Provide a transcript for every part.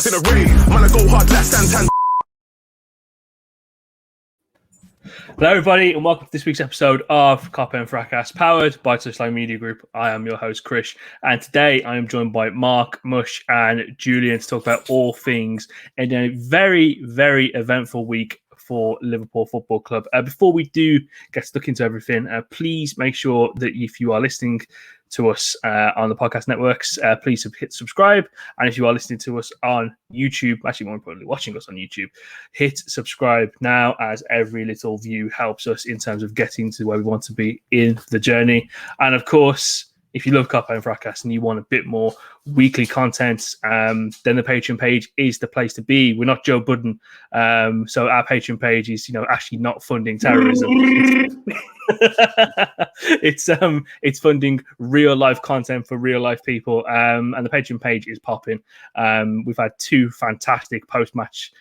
bars in a ring. Man, I go hard, let's stand. Hello, everybody, and welcome to this week's episode of Kop End Fracas, powered by Touchline Media Group. I am your host, Krish, and today I am joined by Mark, Mush, and Julian to talk about all things in a very, very eventful week for Liverpool Football Club. Before we do get stuck into everything, please make sure that if you are listening to us on the podcast networks, please hit subscribe. And if you are listening to us on YouTube, actually more importantly, watching us on YouTube, hit subscribe now, as every little view helps us in terms of getting to where we want to be in the journey. And of course, if you love Kop End Fracas and you want a bit more weekly content, then the Patreon page is the place to be. We're not Joe Budden, so our Patreon page is, actually not funding terrorism. It's funding real life content for real life people, and the Patreon page is popping. We've had two fantastic post match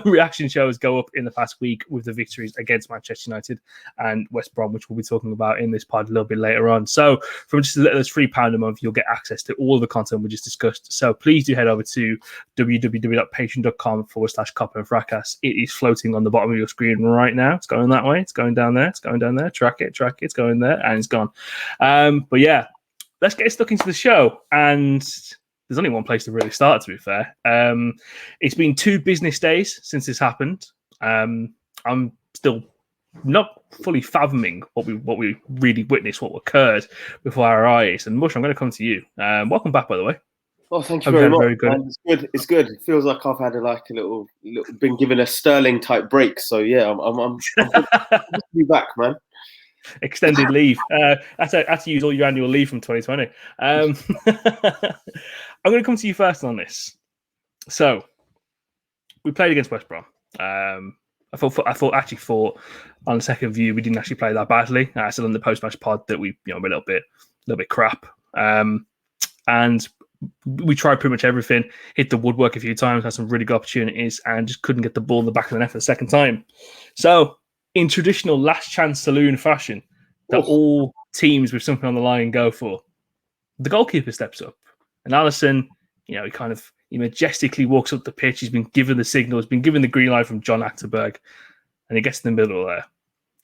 reaction shows go up in the past week with the victories against Manchester United and West Brom, which we'll be talking about in this pod a little bit later on. So from just as £3 a month, you'll get access to all the content we just discussed. So please do head over to www.patreon.com/Kop End Fracas. It is floating on the bottom of your screen right now. It's going that way. It's going down there. It's going down there. Track it. It's going there, and it's gone. But yeah, let's get stuck into the show. And there's only one place to really start, to be fair. It's been 2 business days since this happened. I'm still not fully fathoming what we really witnessed, what occurred before our eyes. And Mush, I'm going to come to you. Welcome back, by the way. Well, thank you very much. Very good. It's good. It feels like I've had a little been given a Sterling type break. So yeah, I'm good to be back, man. Extended leave. I had to use all your annual leave from 2020. I'm going to come to you first on this. So we played against West Brom. I thought on the second view we didn't actually play that badly. I said on the post-match pod that we a little bit crap. And we tried pretty much everything, hit the woodwork a few times, had some really good opportunities, and just couldn't get the ball in the back of the net for the second time. So in traditional last chance saloon fashion that all teams with something on the line go for, the goalkeeper steps up, and Alisson, he majestically walks up the pitch. He's been given the signal, he's been given the green light from John Achterberg, and he gets in the middle there,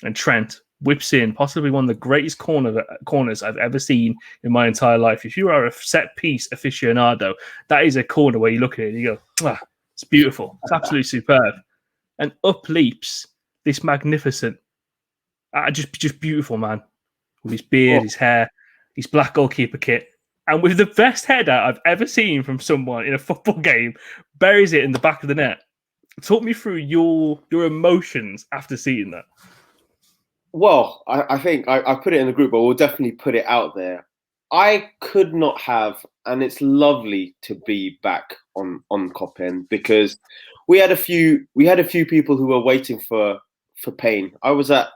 and Trent whips in possibly one of the greatest corners I've ever seen in my entire life. If you are a set piece aficionado, that is a corner where you look at it and you go, it's beautiful, it's absolutely superb, and up leaps this magnificent, just beautiful man with his beard, his hair, his black goalkeeper kit, and with the best header I've ever seen from someone in a football game, buries it in the back of the net. Talk me through your emotions after seeing that. Well, I think I put it in the group, but we'll definitely put it out there. I could not have, and it's lovely to be back on Kop End, because we had a few people who were waiting for pain. I was at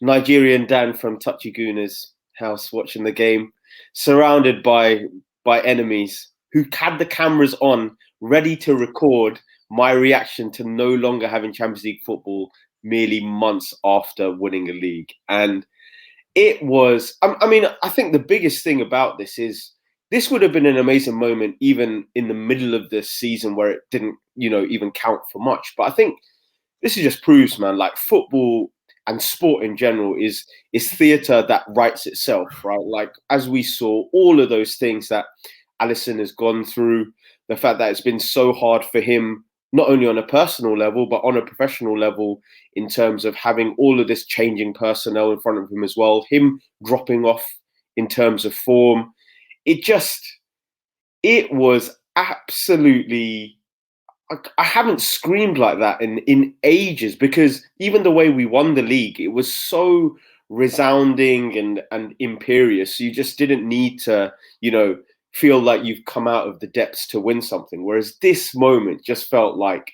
Nigerian Dan from Touchy Gooner's house watching the game, surrounded by enemies who had the cameras on, ready to record my reaction to no longer having Champions League football merely months after winning a league. And it was, I think the biggest thing about this is this would have been an amazing moment even in the middle of the season where it didn't, even count for much. But I think this just proves, man, like football and sport in general is theatre that writes itself, right? Like, as we saw, all of those things that Alisson has gone through, the fact that it's been so hard for him, not only on a personal level, but on a professional level, in terms of having all of this changing personnel in front of him as well, him dropping off in terms of form. It was absolutely, I haven't screamed like that in ages, because even the way we won the league, it was so resounding and imperious. You just didn't need to, feel like you've come out of the depths to win something. Whereas this moment just felt like,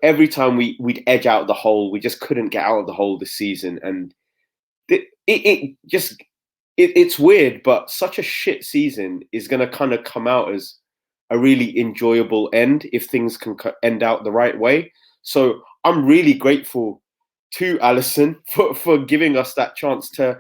every time we'd edge out the hole, we just couldn't get out of the hole this season. And it's weird, but such a shit season is going to kind of come out as a really enjoyable end if things can end out the right way. So I'm really grateful to Alisson for giving us that chance to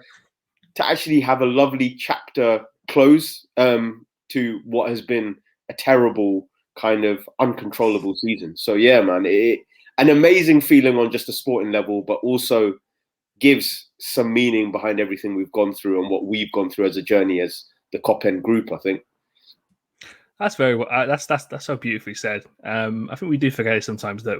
actually have a lovely chapter close to what has been a terrible kind of uncontrollable season. So yeah, man, an amazing feeling on just a sporting level, but also gives some meaning behind everything we've gone through and what we've gone through as a journey as the Kop End group, I think. That's very well. That's so beautifully said. I think we do forget sometimes that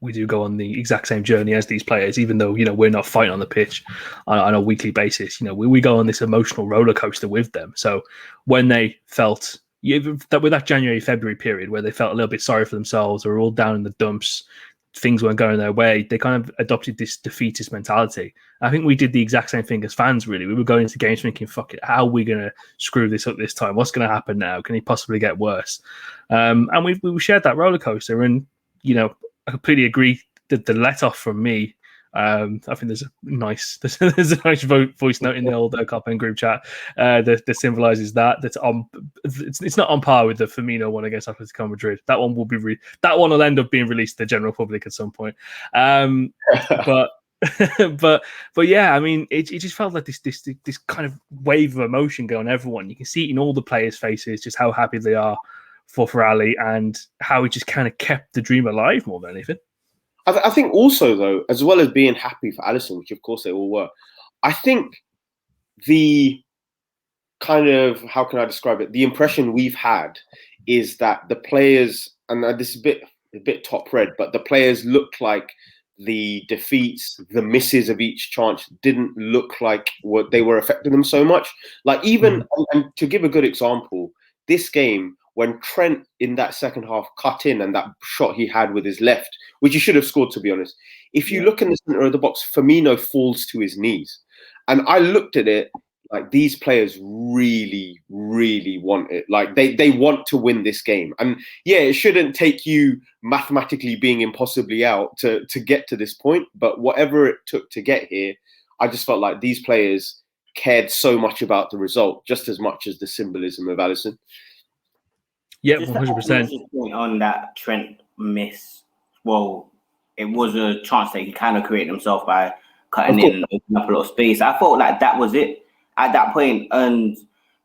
we do go on the exact same journey as these players, even though we're not fighting on the pitch on a weekly basis. We go on this emotional roller coaster with them. So when they felt with that January February period where they felt a little bit sorry for themselves or all down in the dumps, things weren't going their way, they kind of adopted this defeatist mentality. I think we did the exact same thing as fans, really. We were going into games thinking, fuck it, how are we going to screw this up this time? What's going to happen now? Can it possibly get worse? And we shared that roller coaster. And, I completely agree that the let-off from me, I think there's a nice voice note in the old Kop End group chat that symbolises that. It's not on par with the Firmino one against Atletico Madrid. That one will end up being released to the general public at some point. But yeah, I mean, it just felt like this kind of wave of emotion going on everyone. You can see it in all the players' faces, just how happy they are for Ali and how it just kind of kept the dream alive more than anything. I think also, though, as well as being happy for Alisson, which of course they all were, I think the kind of, how can I describe it? The impression we've had is that the players, and this is a bit top red, but the players looked like the defeats, the misses of each chance didn't look like what they were affecting them so much. Like even, and to give a good example, this game, when Trent in that second half cut in and that shot he had with his left, which he should have scored, to be honest. If you look in the center of the box, Firmino falls to his knees. And I looked at it like these players really, really want it. Like they want to win this game. And yeah, it shouldn't take you mathematically being impossibly out to get to this point. But whatever it took to get here, I just felt like these players cared so much about the result, just as much as the symbolism of Alisson. Yeah, 100%. On that Trent miss, well, it was a chance that he kind of created himself by cutting in and opening up a lot of space. I felt like that was it at that point. And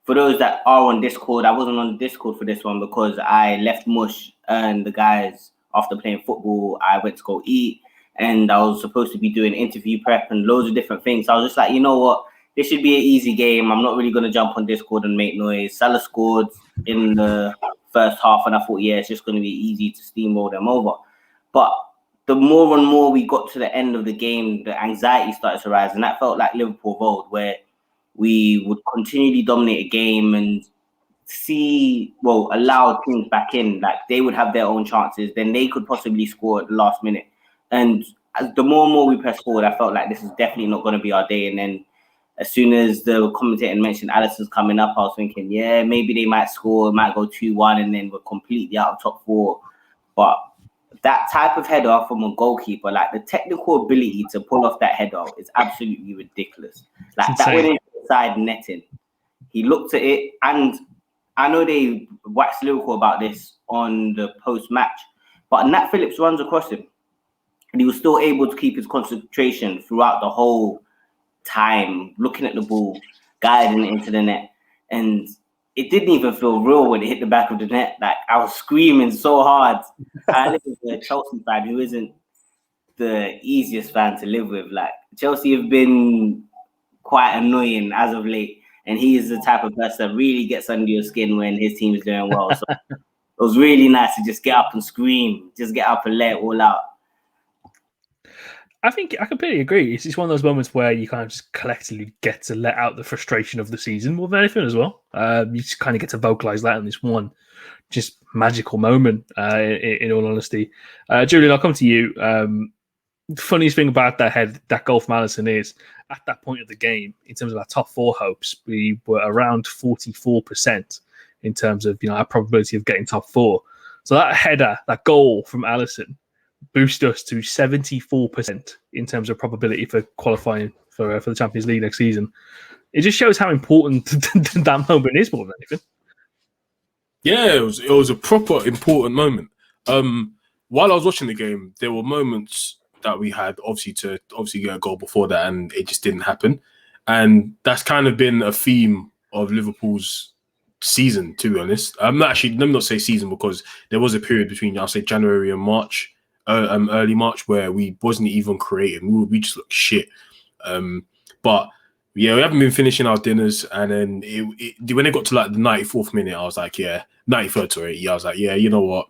for those that are on Discord, I wasn't on Discord for this one because I left Mush and the guys after playing football. I went to go eat and I was supposed to be doing interview prep and loads of different things. So I was just like, you know what? This should be an easy game. I'm not really going to jump on Discord and make noise. Salah scored in the first half, and I thought, yeah, it's just going to be easy to steamroll them over. But the more and more we got to the end of the game, the anxiety started to rise, and that felt like Liverpool of old, where we would continually dominate a game and allow teams back in. Like they would have their own chances, then they could possibly score at the last minute. And as the more and more we press forward, I felt like this is definitely not going to be our day. And then as soon as the commentator mentioned Alisson's coming up, I was thinking, yeah, maybe they might score, it might go 2-1, and then we're completely out of top four. But that type of header from a goalkeeper, like the technical ability to pull off that header is absolutely ridiculous. Like that went inside netting. He looked at it, and I know they waxed lyrical about this on the post-match, but Nat Phillips runs across him, and he was still able to keep his concentration throughout the whole time, looking at the ball, guiding it into the net, and it didn't even feel real when it hit the back of the net. Like I was screaming so hard. I live with a Chelsea fan who isn't the easiest fan to live with. Like Chelsea have been quite annoying as of late, and he is the type of person that really gets under your skin when his team is doing well. So it was really nice to just get up and scream, just get up and let it all out. I think I completely agree. It's just one of those moments where you kind of just collectively get to let out the frustration of the season more than anything as well. You just kind of get to vocalize that in this one just magical moment, in all honesty. Julian, I'll come to you. The funniest thing about that goal from Alisson is at that point of the game, in terms of our top four hopes, we were around 44% in terms of our probability of getting top four. So that header, that goal from Alisson, boost us to 74% in terms of probability for qualifying for the Champions League next season. It just shows how important that moment is more than anything. Yeah, it was a proper important moment. While I was watching the game, there were moments that we had obviously get a goal before that, and it just didn't happen. And that's kind of been a theme of Liverpool's season, to be honest. I'm not actually. Let me not say season, because there was a period between, I'll say, January and March, early March, where we wasn't even creating. We just looked shit. But yeah, we haven't been finishing our dinners, and then when it got to like the 94th minute, I was like, yeah, 93rd to 80. I was like, yeah, you know what,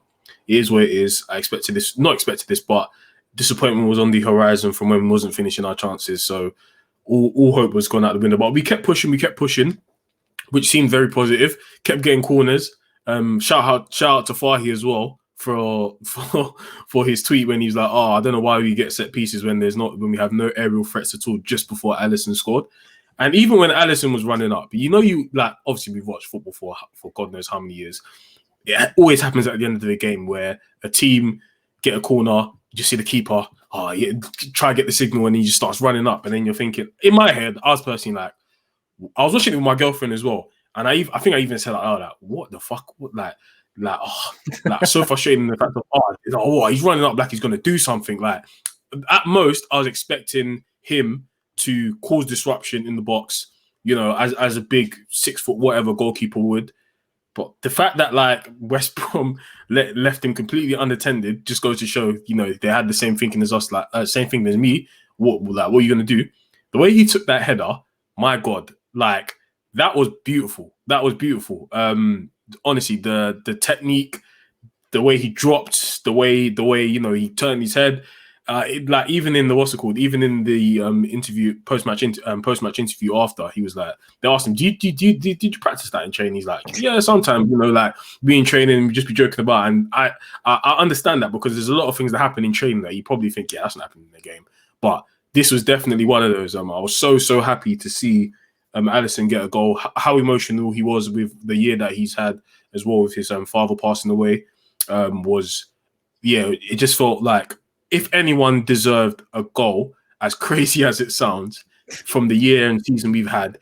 it is what it is. I expected this, not expected this, but disappointment was on the horizon from when we wasn't finishing our chances. So all hope was gone out the window. But we kept pushing, which seemed very positive. Kept getting corners. Shout out to Fahy as well for his tweet when he's like, "Oh, I don't know why we get set pieces when we have no aerial threats at all." Just before Alisson scored, and even when Alisson was running up, you like, obviously we've watched football for God knows how many years. It always happens at the end of the game where a team get a corner, you see the keeper, try to get the signal, and he just starts running up, and then you're thinking, in my head, I was personally like, I was watching it with my girlfriend as well, and I think I even said like, what the fuck, so frustrating, the fact of he's running up like he's gonna do something. Like, at most, I was expecting him to cause disruption in the box, as a big 6 foot whatever goalkeeper would. But the fact that like West Brom left him completely unattended just goes to show, they had the same thinking as us, like same thing as me. What are you gonna do? The way he took that header, my God, like that was beautiful. That was beautiful. Honestly, the technique, the way he dropped, the way he turned his head. Like even in the even in the interview, post-match interview after, he was like, they asked him, did you practice that in training? He's like, yeah, sometimes, like we in training, we just be joking about. And I understand that, because there's a lot of things that happen in training that you probably think, yeah, that's not happening in the game. But this was definitely one of those. I was so happy to see Alisson get a goal. How emotional he was with the year that he's had as well, with his father passing away, it just felt like, if anyone deserved a goal, as crazy as it sounds, from the year and season we've had,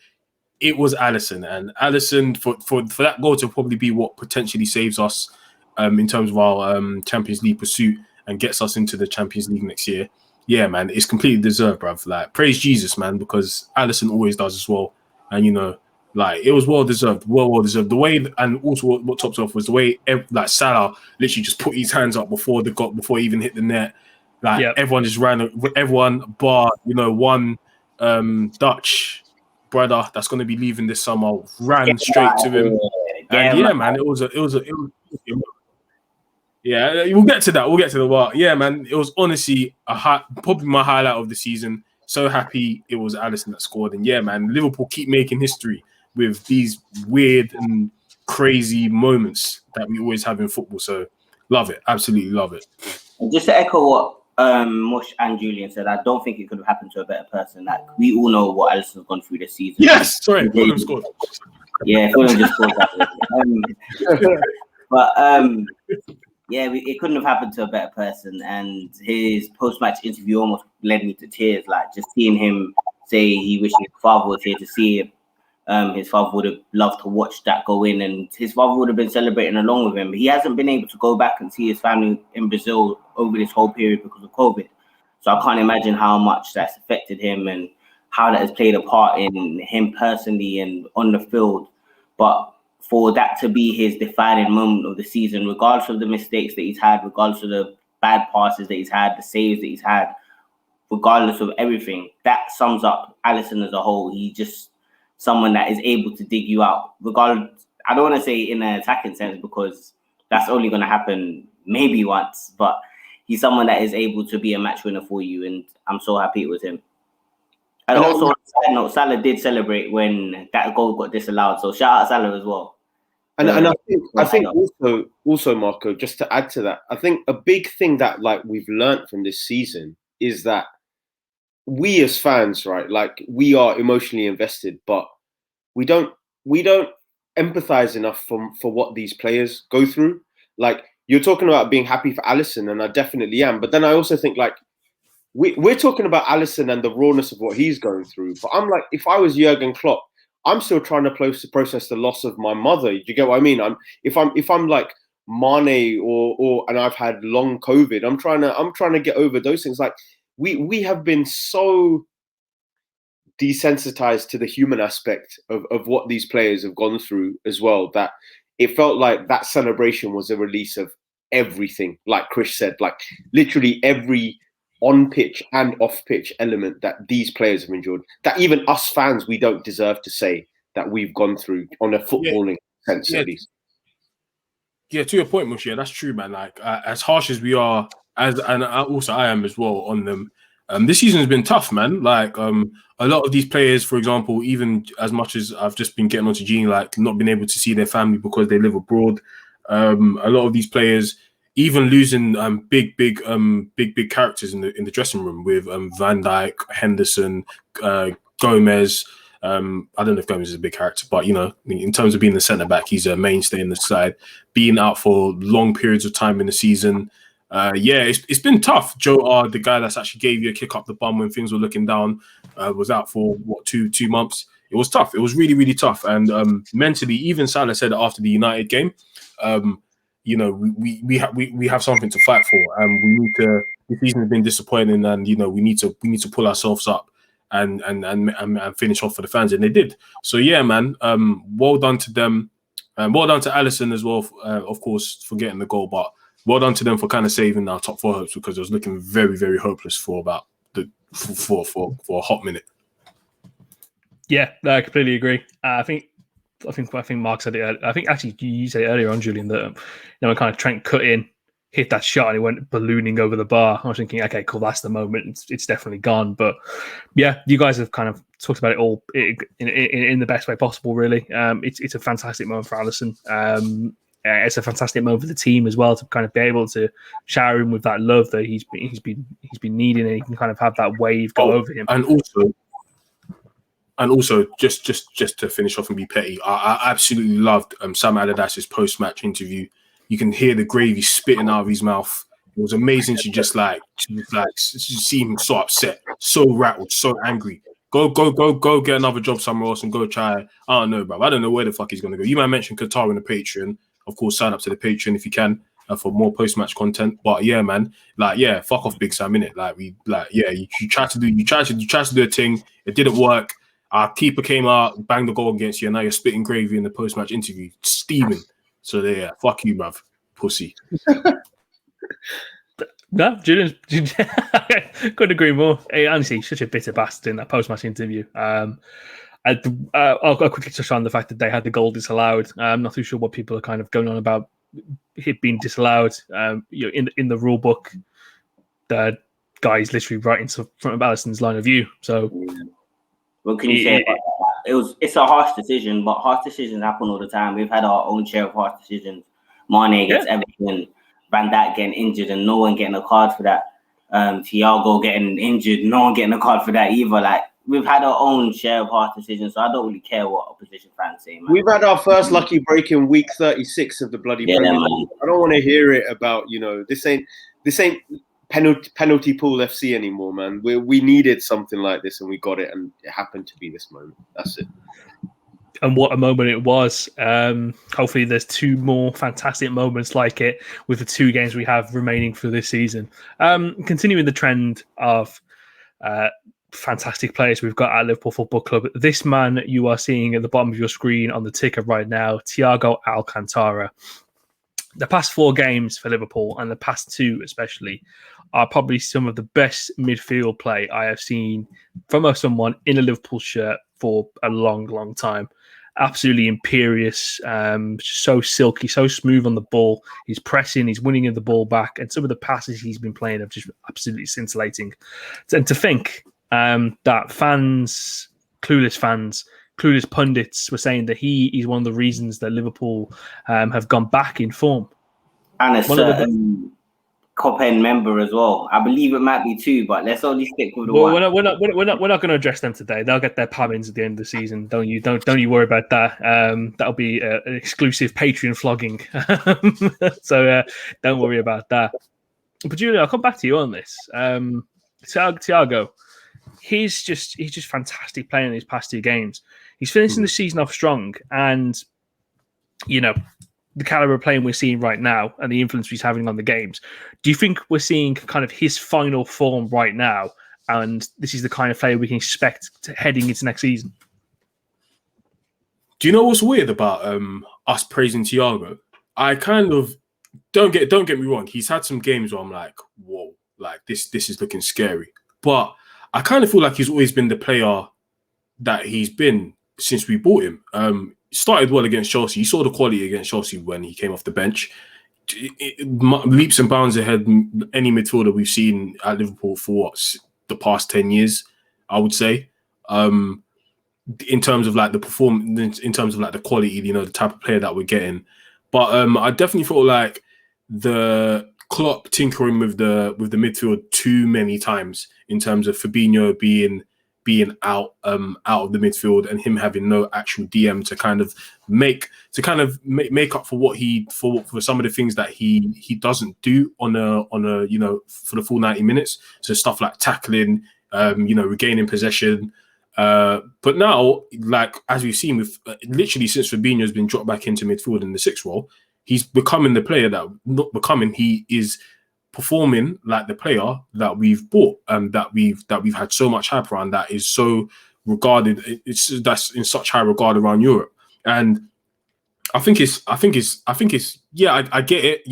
it was Alisson. And Alisson, for that goal to probably be what potentially saves us in terms of our Champions League pursuit and gets us into the Champions League next year, yeah, man, it's completely deserved, bruv. Like, praise Jesus, man, because Alisson always does as well. And, like, it was well deserved. The way, and also what tops off was the way, like, Salah literally just put his hands up before he even hit the net. Like, everyone just ran. Everyone bar, one Dutch brother that's going to be leaving this summer ran straight to him. And man, it was. Yeah, we'll get to that. But yeah, man, it was honestly probably my highlight of the season. So happy it was Alisson that scored. And yeah, man, Liverpool keep making history with these weird and crazy moments that we always have in football. So love it. Absolutely love it. And just to echo what Mush and Julian said, I don't think it could have happened to a better person. Like, we all know what Alisson's gone through this season. Yes, sorry, Fulham scored. Yeah, Fulham just scored that. Yeah, it couldn't have happened to a better person. And his post-match interview almost led me to tears. Like, just seeing him say he wished his father was here to see it. His father would have loved to watch that go in, and his father would have been celebrating along with him. He hasn't been able to go back and see his family in Brazil over this whole period because of COVID. So I can't imagine how much that's affected him and how that has played a part in him personally and on the field. But for that to be his defining moment of the season, regardless of the mistakes that he's had, regardless of the bad passes that he's had, the saves that he's had, regardless of everything, that sums up Alisson as a whole. He's just someone that is able to dig you out. Regardless, I don't want to say in an attacking sense, because that's only going to happen maybe once, but he's someone that is able to be a match winner for you, and I'm so happy it was him. And also, on a side note, Salah did celebrate when that goal got disallowed, so shout out Salah as well. And I think also Marco, just to add to that, I think a big thing that like we've learned from this season is that we as fans, right, like we are emotionally invested, but we don't empathize enough for what these players go through. Like, you're talking about being happy for Alisson, and I definitely am. But then I also think like we're talking about Alisson and the rawness of what he's going through. But I'm like, if I was Jurgen Klopp, I'm still trying to process the loss of my mother. Do you get what I mean? If I'm like Mane or and I've had long COVID, I'm trying to get over those things. Like we have been so desensitized to the human aspect of what these players have gone through as well, that it felt like that celebration was a release of everything. Like Krish said, like literally every on-pitch and off-pitch element that these players have endured, that even us fans, we don't deserve to say that we've gone through on a footballing sense, at least. Yeah, to your point, Mush, that's true, man. Like, as harsh as we are, and also I am as well on them, this season has been tough, man. Like, a lot of these players, for example, even as much as I've just been getting onto Gene, like not being able to see their family because they live abroad. A lot of these players, even losing big characters in the dressing room with Van Dijk, Henderson, Gomez. I don't know if Gomez is a big character, but in terms of being the centre back, he's a mainstay in the side. Being out for long periods of time in the season, it's been tough. Joe, the guy that's actually gave you a kick up the bum when things were looking down, was out for two months. It was tough. It was really, really tough. And mentally, even Salah said after the United game, we have something to fight for, and we need to. This season has been disappointing, and we need to pull ourselves up and finish off for the fans, and they did. So yeah, man. Well done to them. Well done to Alisson as well, of course, for getting the goal, but well done to them for kind of saving our top 4 hopes, because it was looking very, very hopeless for about for a hot minute. Yeah, I completely agree. I think Mark said it. I think actually you said it earlier on, Julian, that when kind of Trent cut in, hit that shot, and he went ballooning over the bar. I was thinking, okay, cool, that's the moment. It's definitely gone. But yeah, you guys have kind of talked about it all in the best way possible. Really, it's a fantastic moment for Alisson. It's a fantastic moment for the team as well, to kind of be able to shower him with that love that he's been needing, and he can kind of have that wave go over him. And also, just to finish off and be petty, I absolutely loved Sam Allardyce's post-match interview. You can hear the gravy spitting out of his mouth. It was amazing to just see him so upset, so rattled, so angry. Go get another job somewhere else and go try. I don't know, bro. I don't know where the fuck he's going to go. You might mention Qatar in the Patreon. Of course, sign up to the Patreon if you can for more post-match content. But yeah, man, fuck off Big Sam, innit? You tried to do a thing. It didn't work. Our keeper came out, banged the goal against you, and now you're spitting gravy in the post-match interview. Steaming. So yeah, fuck you, bruv. Pussy. No, Julian, couldn't agree more. Honestly, such a bitter bastard in that post-match interview. I'll quickly touch on the fact that they had the goal disallowed. I'm not too sure what people are kind of going on about it being disallowed. In the rule book, the guy's literally right in front of Alisson's line of view. So, what can you say about that? It's a harsh decision, but harsh decisions happen all the time. We've had our own share of harsh decisions. Mane against Everton, Van Dijk getting injured, and no one getting a card for that. Thiago getting injured, no one getting a card for that either. We've had our own share of harsh decisions, so I don't really care what opposition fans say, man. We've had our first lucky break in week 36 of the bloody Premier League. I don't want to hear it about, this ain't penalty pool FC anymore, man. We needed something like this, and we got it, and it happened to be this moment. That's it. And what a moment it was. Hopefully there's 2 more fantastic moments like it with the 2 games we have remaining for this season. Continuing the trend of fantastic players we've got at Liverpool Football Club. This man you are seeing at the bottom of your screen on the ticker right now, Thiago Alcantara. The past 4 games for Liverpool, and the past 2 especially, are probably some of the best midfield play I have seen from someone in a Liverpool shirt for a long, long time. Absolutely imperious, so silky, so smooth on the ball. He's pressing, he's winning the ball back, and some of the passes he's been playing are just absolutely scintillating. And to think that clueless pundits were saying that he is one of the reasons that Liverpool have gone back in form. And a certain Kop End member as well. I believe it might be 2, but let's only stick with the one. We're not going to address them today. They'll get their pamins at the end of the season. Don't you worry about that. That'll be an exclusive Patreon flogging. So don't worry about that. But Julian, I'll come back to you on this. Thiago, he's just fantastic playing in his past 2 games. He's finishing the season off strong, and the caliber of playing we're seeing right now and the influence he's having on the games. Do you think we're seeing kind of his final form right now, and this is the kind of player we can expect heading into next season. Do you know what's weird about us praising Thiago? I kind of don't get me wrong. He's had some games where I'm like, whoa, like this is looking scary. But I kind of feel like he's always been the player that he's been since we bought him. Started well against Chelsea. You saw the quality against Chelsea when he came off the bench. Leaps and bounds ahead any midfielder we've seen at Liverpool for the past 10 years, I would say. In terms of like the performance, in terms of like the quality, the type of player that we're getting. But I definitely felt like the Klopp tinkering with the midfield too many times in terms of Fabinho being out of the midfield and him having no actual DM to kind of make up for what for some of the things that he doesn't do on a for the full 90 minutes. So stuff like tackling, regaining possession. But now, like as we've seen with literally since Fabinho's been dropped back into midfield in the 6th role, he's becoming the player he is performing like the player that we've bought, that we've had so much hype around, that is so regarded. That's in such high regard around Europe, and I think it's yeah, I get it.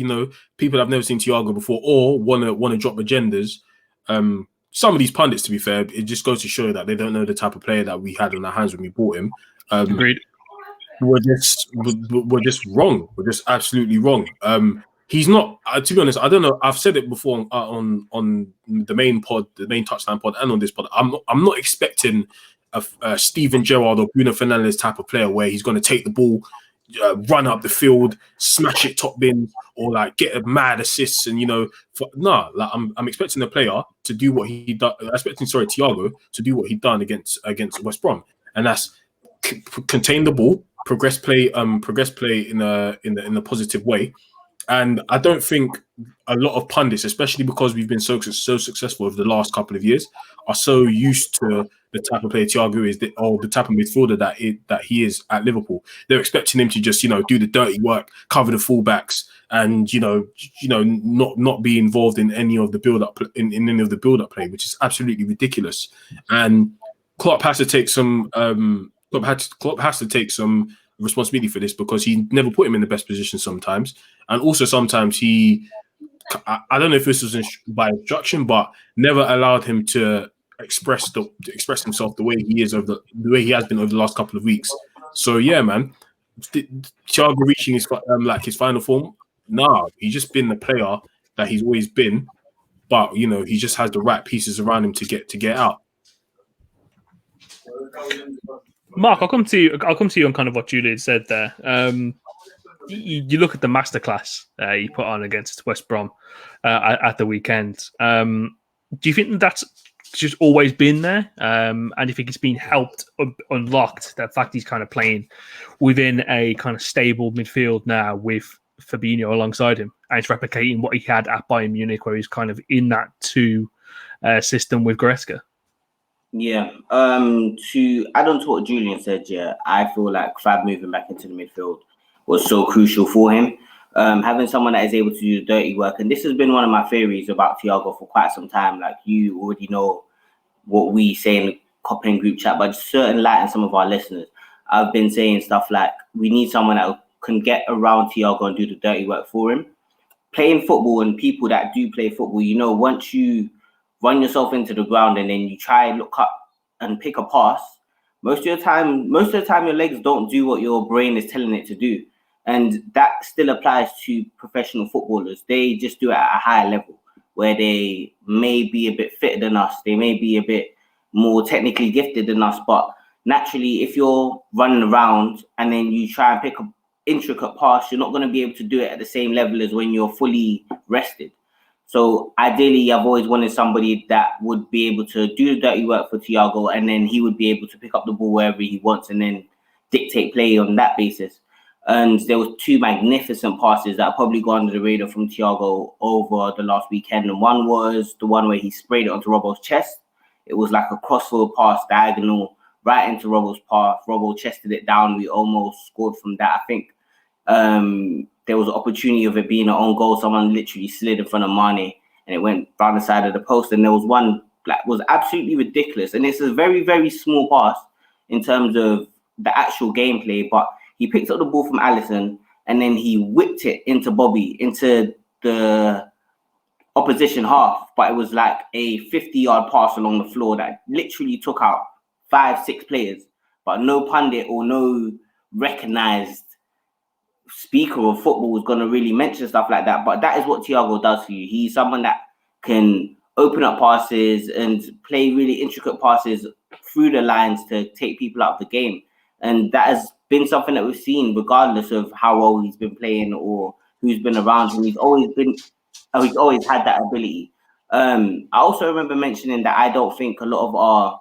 People have never seen Thiago before or want to drop agendas. Some of these pundits, to be fair, it just goes to show that they don't know the type of player that we had on our hands when we bought him. Agreed. We're just wrong. We're just absolutely wrong. He's not. To be honest, I don't know. I've said it before on the main pod, the main Touchline pod, and on this pod. I'm not expecting a Steven Gerrard or Bruno Fernandes type of player where he's going to take the ball, run up the field, smash it top bin, or like get a mad assists. And I'm expecting the player to do what he done. Thiago to do what he done against West Brom, and that's contain the ball, progress play in a positive way. And I don't think a lot of pundits, especially because we've been so successful over the last couple of years, are so used to the type of player Thiago is, or the type of midfielder that he is at Liverpool. They're expecting him to just do the dirty work, cover the fullbacks, and not be involved in any of the build up play, which is absolutely ridiculous. And Klopp has to take some responsibility for this, because he never put him in the best position sometimes, and also sometimes I don't know if this was by instruction, but never allowed him to express himself the way he has been over the last couple of weeks. So yeah, man, Thiago reaching his final form. Nah, he's just been the player that he's always been, but he just has the right pieces around him to get out. Mark, I'll come to you on kind of what Julian said there. You look at the masterclass he put on against West Brom at the weekend. Do you think that's just always been there? And do you think it's been helped, unlocked, the fact he's kind of playing within a kind of stable midfield now with Fabinho alongside him, and it's replicating what he had at Bayern Munich, where he's kind of in that 2 system with Goretzka? Yeah. To add on to what Julian said, I feel like Fab moving back into the midfield was so crucial for him. Having someone that is able to do the dirty work, and this has been one of my theories about Thiago for quite some time. Like, you already know what we say in the Kop End group chat, but just certain light and some of our listeners, I've been saying stuff like, we need someone that can get around Thiago and do the dirty work for him. Playing football, and people that do play football, once you run yourself into the ground and then you try and look up and pick a pass, most of the time your legs don't do what your brain is telling it to do. And that still applies to professional footballers. They just do it at a higher level, where they may be a bit fitter than us. They may be a bit more technically gifted than us. But naturally, if you're running around and then you try and pick an intricate pass, you're not going to be able to do it at the same level as when you're fully rested. So ideally, I've always wanted somebody that would be able to do the dirty work for Thiago, and then he would be able to pick up the ball wherever he wants and then dictate play on that basis. And there was 2 magnificent passes that probably got under the radar from Thiago over the last weekend. And one was the one where he sprayed it onto Robbo's chest. It was like a crossfield pass, diagonal, right into Robbo's path. Robbo chested it down. We almost scored from that. I think there was an opportunity of it being an own goal. Someone literally slid in front of Mane and it went down the side of the post. And there was one like was absolutely ridiculous. And it's a very, very small pass in terms of the actual gameplay, but he picked up the ball from Alisson and then he whipped it into Bobby, into the opposition half. But it was like a 50-yard pass along the floor that literally took out 5-6 players. But no pundit or no recognized speaker of football was going to really mention stuff like that. But that is what Thiago does for you. He's someone that can open up passes and play really intricate passes through the lines to take people out of the game. And that has been something that we've seen regardless of how well he's been playing or who's been around him. He's always had that ability. I also remember mentioning that I don't think a lot of our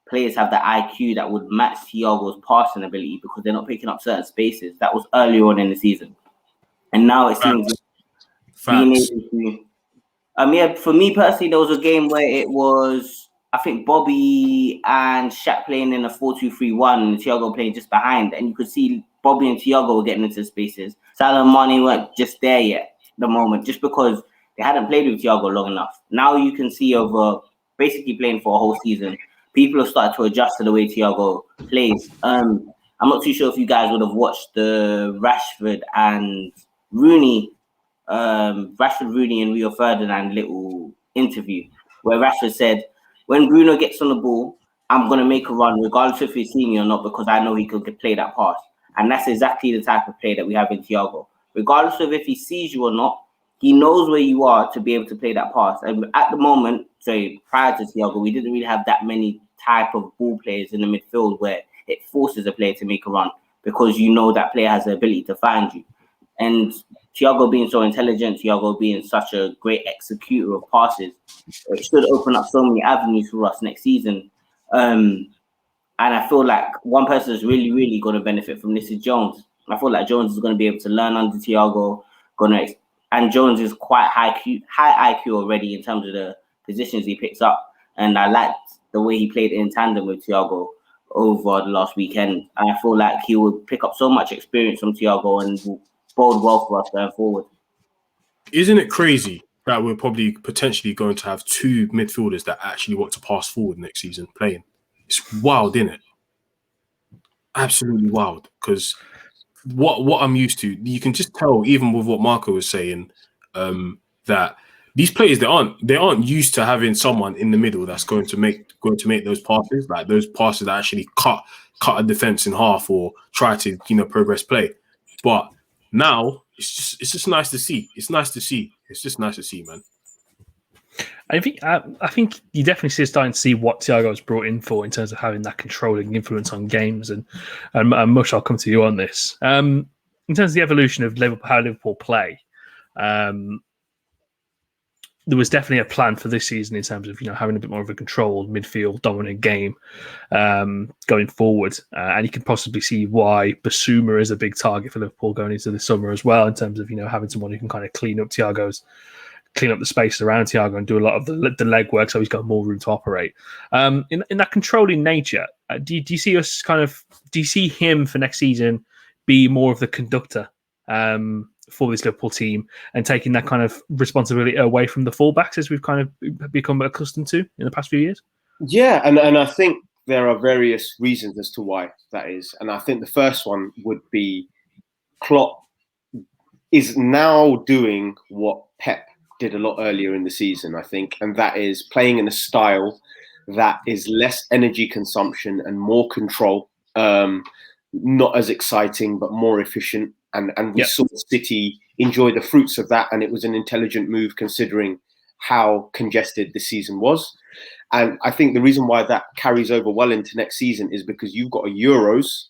players have the IQ that would match Thiago's passing ability because they're not picking up certain spaces. That was earlier on in the season. And now it seems being able to... for me personally, there was a game where it was, I think, Bobby and Shaq playing in a 4-2-3-1 and Thiago playing just behind. And you could see Bobby and Thiago were getting into spaces. Salah and Mane weren't just there yet at the moment, just because they hadn't played with Thiago long enough. Now you can see over basically playing for a whole season, people have started to adjust to the way Thiago plays. I'm not too sure if you guys would have watched the Rashford and Rooney and Rio Ferdinand little interview where Rashford said, when Bruno gets on the ball, I'm going to make a run regardless if he's seeing me or not because I know he could play that pass. And that's exactly the type of play that we have in Thiago. Regardless of if he sees you or not, he knows where you are to be able to play that pass. And at the moment, prior to Thiago, we didn't really have that many type of ball players in the midfield where it forces a player to make a run because you know that player has the ability to find you. And Thiago being so intelligent, Thiago being such a great executor of passes, it should open up so many avenues for us next season. And I feel like one person is really, really going to benefit from this is Jones. I feel like Jones is going to be able to learn under Thiago. And Jones is quite high IQ already in terms of the positions he picks up. And I liked the way he played in tandem with Thiago over the last weekend. And I feel like he will pick up so much experience from Thiago and will bode well for us going forward. Isn't it crazy that we're probably potentially going to have 2 midfielders that actually want to pass forward next season playing? It's wild, isn't it? Absolutely wild. Because what I'm used to, you can just tell, even with what Marco was saying, that these players they aren't used to having someone in the middle that's going to make those passes, like those passes that actually cut a defense in half or try to progress play. But now it's just nice to see. It's just nice to see, man. I think you definitely starting to see what Thiago's brought in for in terms of having that controlling influence on games. And Mush, I'll come to you on this. In terms of the evolution of how Liverpool play, there was definitely a plan for this season in terms of having a bit more of a controlled midfield dominant game going forward, and you can possibly see why Basuma is a big target for Liverpool going into the summer as well in terms of having someone who can kind of clean up the space around Thiago and do a lot of the legwork, so he's got more room to operate. In that controlling nature, do you see us do you see him for next season be more of the conductor for this Liverpool team and taking that kind of responsibility away from the fullbacks as we've kind of become accustomed to in the past few years? Yeah, and I think there are various reasons as to why that is. And I think the first one would be Klopp is now doing what Pep did a lot earlier in the season, I think, and that is playing in a style that is less energy consumption and more control, not as exciting, but more efficient. And we saw City enjoy the fruits of that, and it was an intelligent move considering how congested the season was. And I think the reason why that carries over well into next season is because you've got a Euros,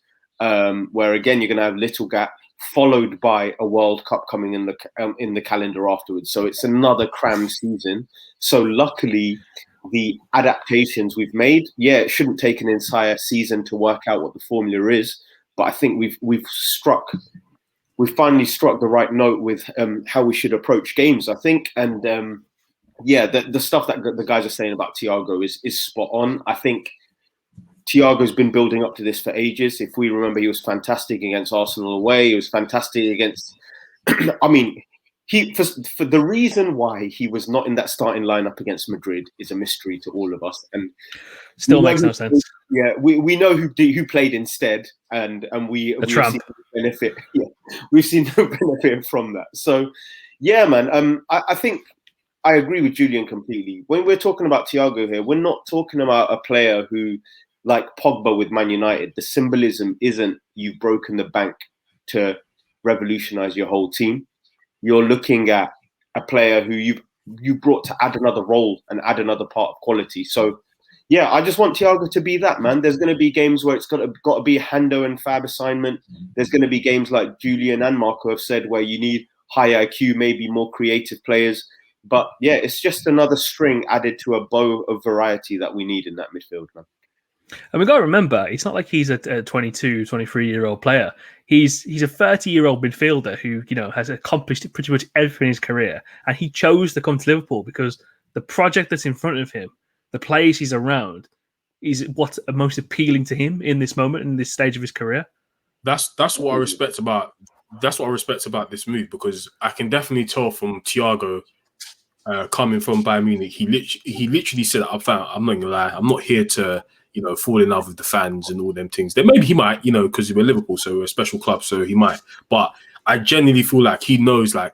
where again you're going to have little gap, followed by a World Cup coming in the calendar afterwards. So it's another crammed season. So luckily, the adaptations we've made, it shouldn't take an entire season to work out what the formula is, but I think we've finally struck the right note with how we should approach games, I think. And the stuff that the guys are saying about Thiago is spot on. I think Thiago's been building up to this for ages. If we remember, he was fantastic against Arsenal away. He was fantastic against, for the reason why he was not in that starting lineup against Madrid is a mystery to all of us, and still makes no sense. Yeah, we know who played instead, and we've seen the benefit. Yeah, we've seen the benefit from that. So, yeah, man. I think I agree with Julian completely. When we're talking about Thiago here, we're not talking about a player who, like Pogba with Man United, the symbolism isn't you've broken the bank to revolutionize your whole team. You're looking at a player who you brought to add another role and add another part of quality. So, yeah, I just want Thiago to be that, man. There's going to be games where it's got to be a Hando and Fab assignment. There's going to be games like Julian and Marco have said where you need high IQ, maybe more creative players. But, yeah, it's just another string added to a bow of variety that we need in that midfield, man. And we've got to remember, it's not like he's a 22, 23-year-old player. He's a 30-year-old midfielder who, has accomplished pretty much everything in his career. And he chose to come to Liverpool because the project that's in front of him, the players he's around, is what's most appealing to him in this moment, in this stage of his career. That's what I respect about this move, because I can definitely tell from Thiago coming from Bayern Munich, he literally said, I'm not gonna lie, I'm not here to fall in love with the fans and all them things. Then maybe he might, because we're Liverpool, so we're a special club, so he might. But I genuinely feel like he knows, I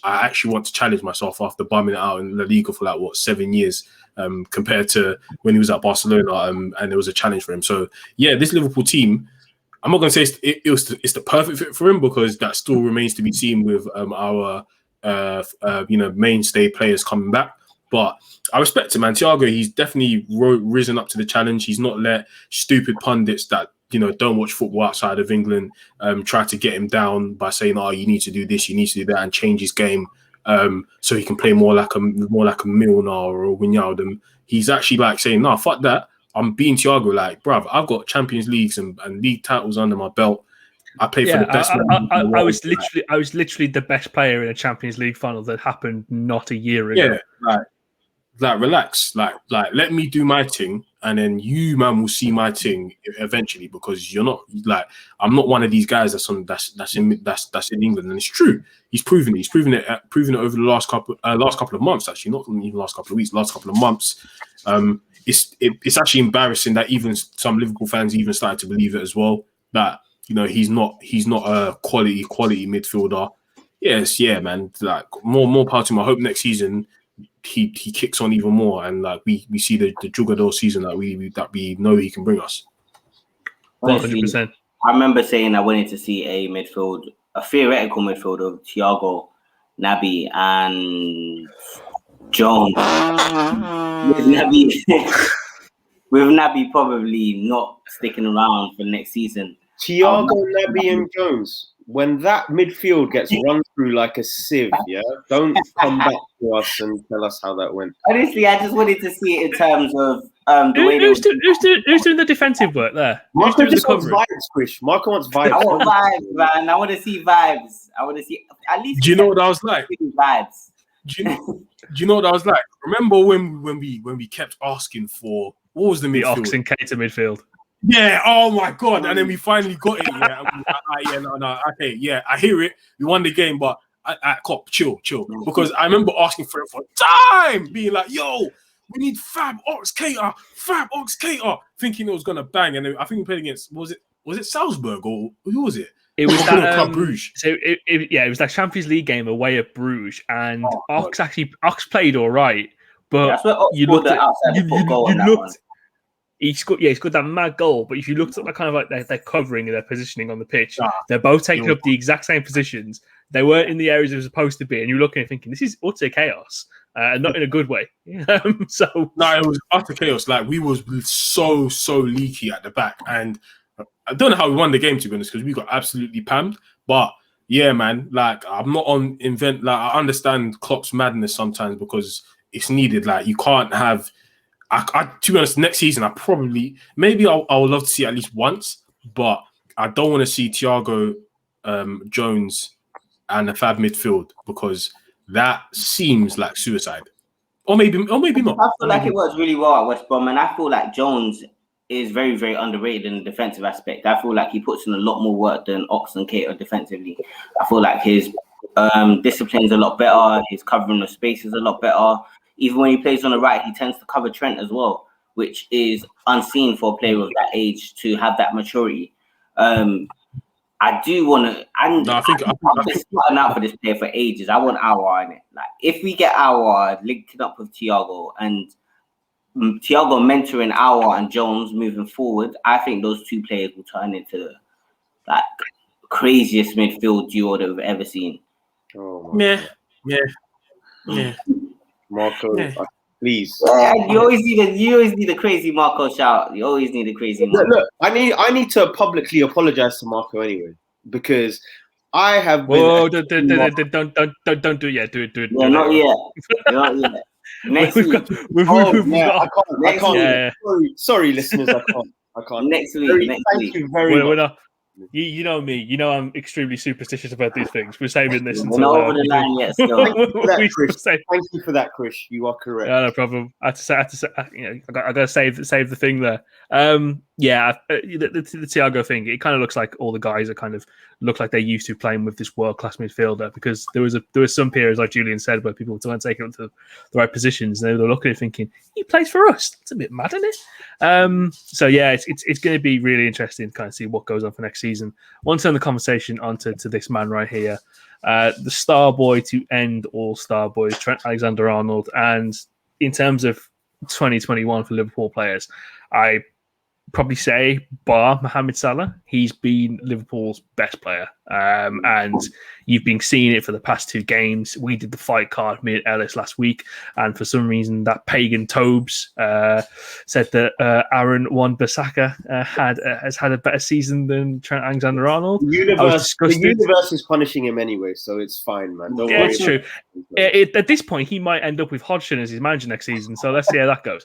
actually want to challenge myself after bumming it out in La Liga for 7 years, compared to when he was at Barcelona, and there was a challenge for him. So yeah, this Liverpool team, I'm not going to say it's the perfect fit for him, because that still remains to be seen with our mainstay players coming back. But I respect him, man. Thiago, he's definitely risen up to the challenge. He's not let stupid pundits that don't watch football outside of England try to get him down by saying, "Oh, you need to do this, you need to do that," and change his game so he can play more like a Milner or a Wijnaldum. He's actually saying, "No, fuck that. I'm being Thiago. Bruv, I've got Champions Leagues and league titles under my belt. I played for the best." I was literally the best player in a Champions League final that happened not a year ago. Yeah, relax. Let me do my thing, and then you, man, will see my thing eventually, because you're not I'm not one of these guys that's in England, and it's true. He's proven it. He's proven it over the last couple of months. Actually, not even last couple of weeks, last couple of months. It's actually embarrassing that even some Liverpool fans even started to believe it as well. That he's not a quality midfielder. Yes, yeah, man. More power to him. I hope next season he kicks on even more, and we see the Jugador season that we know he can bring us. 100%. I remember saying I wanted to see a theoretical midfield of Thiago, Naby, and Jones. With Naby probably not sticking around for next season. Thiago, Naby, and Jones. When that midfield gets run through like a sieve, yeah, don't come back to us and tell us how that went. Honestly, I just wanted to see it in terms of the way who's doing the defensive work there? Marco just wants vibes, Krish. Marco wants vibes. I want vibes, man. I want to see vibes. I want to see at least. Do you know what I was like? Vibes. Do you know what I was like? Remember when we kept asking for what was the midfield? The Ox and Keita midfield. Yeah, oh my God. And then we finally got it. Yeah, okay, yeah, I hear it. We won the game, but Kop, chill. Because I remember asking for it for time, being like, yo, we need Fab Ox Keita, thinking it was going to bang. And then I think we played against, was it Salzburg or who was it? It was that Club Bruges. So it was that Champions League game away at Bruges, and Ox played all right, but you looked at he scored that mad goal. But if you looked at that kind of their covering and their positioning on the pitch, they're both taking up the exact same positions. They weren't in the areas they were supposed to be, and you're looking and thinking, this is utter chaos, and not in a good way. No, it was utter chaos. We was so leaky at the back, and I don't know how we won the game, to be honest, because we got absolutely pammed. But yeah, man, I'm not on invent. I understand Klopp's madness sometimes because it's needed. You can't have. To be honest, next season I would love to see it at least once, but I don't want to see Thiago, Jones, and a Fab midfield, because that seems like suicide. Or maybe not. I feel like it works really well at West Brom, and I feel like Jones is very, very underrated in the defensive aspect. I feel like he puts in a lot more work than Ox and Keita defensively. I feel like his Discipline's a lot better. His covering of space is a lot better. Even when he plays on the right, he tends to cover Trent as well, which is unseen for a player of that age to have that maturity. I do want to. I've been starting out for this player for ages. I want Aouar in it. Like, if we get Aouar linking up with Thiago and Thiago mentoring Aouar and Jones moving forward, I think those two players will turn into like craziest midfield duo that we've ever seen. Oh, Yeah. Marco, please. You always need a crazy Marco shout. You always need a crazy Marco. Look, I need to publicly apologize to Marco anyway, because I have been. Whoa, don't do it yet. Do it. Yeah, not yet. Next week. I can't. Sorry, listeners, I can't. Next week. Thank you very much. You know me. You know I'm extremely superstitious about these things. We're saving this We're until not over the line yet. Still. Thank you for that, Krish. You are correct. No problem. I gotta save the thing there. The Thiago thing. It kind of looks like all the guys are kind of look like they're used to playing with this world class midfielder, because there was some periods, like Julian said, where people weren't taking him to the right positions, and they were looking at it thinking, he plays for us. That's a bit mad, isn't it? So yeah, it's going to be really interesting to kind of see what goes on for next season. I want to turn the conversation onto this man right here, the star boy to end all star boys, Trent Alexander-Arnold. And in terms of 2021 for Liverpool players, I probably say, bar Mohamed Salah, he's been Liverpool's best player. And you've been seeing it for the past two games. We did the fight card, me and Ellis, last week. And for some reason, that pagan Tobes said that Aaron Wan-Bissaka has had a better season than Trent Alexander-Arnold. The universe is punishing him anyway, so it's fine, man. Don't worry. It's true. At this point, he might end up with Hodgson as his manager next season. So let's see how that goes.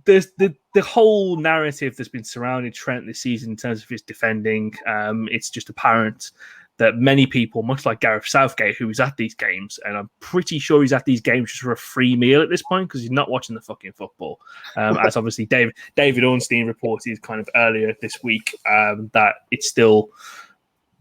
There's the whole narrative that's been surrounding Trent this season in terms of his defending. It's just apparent that many people, much like Gareth Southgate, who was at these games, and I'm pretty sure he's at these games just for a free meal at this point because he's not watching the fucking football. As obviously David Ornstein reported kind of earlier this week that it's still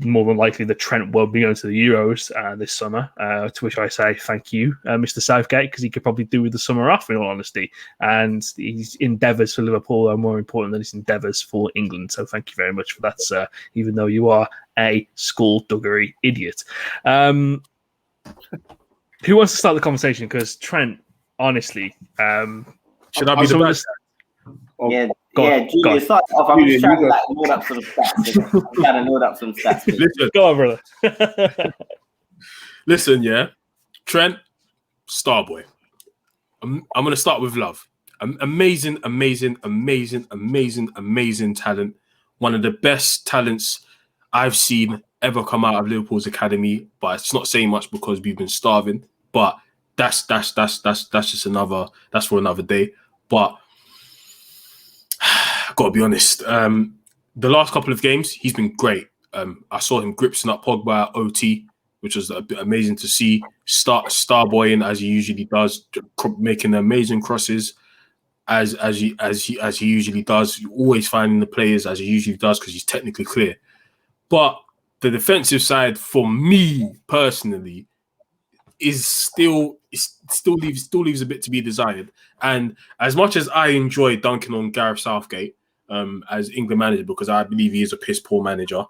more than likely that Trent will be going to the Euros this summer, to which I say thank you, Mr. Southgate, because he could probably do with the summer off, in all honesty. And his endeavours for Liverpool are more important than his endeavours for England. So thank you very much for that, sir, even though you are a skullduggery idiot. Who wants to start the conversation? Because Trent, honestly... should I be the best? Julian, start off. I'm just trying to load up some stats. Listen, go on, brother. Listen, yeah. Trent, Starboy. I'm going to start with love. Amazing talent. One of the best talents I've seen ever come out of Liverpool's academy. But it's not saying much because we've been starving. But that's just that's for another day. But gotta be honest, the last couple of games he's been great. I saw him gripsing up Pogba at OT, which was a bit amazing to see. Starboying as he usually does, making amazing crosses as he usually does. Always finding the players as he usually does because he's technically clear. But the defensive side, for me personally, still leaves a bit to be desired. And as much as I enjoy dunking on Gareth Southgate as England manager, because I believe he is a piss poor manager,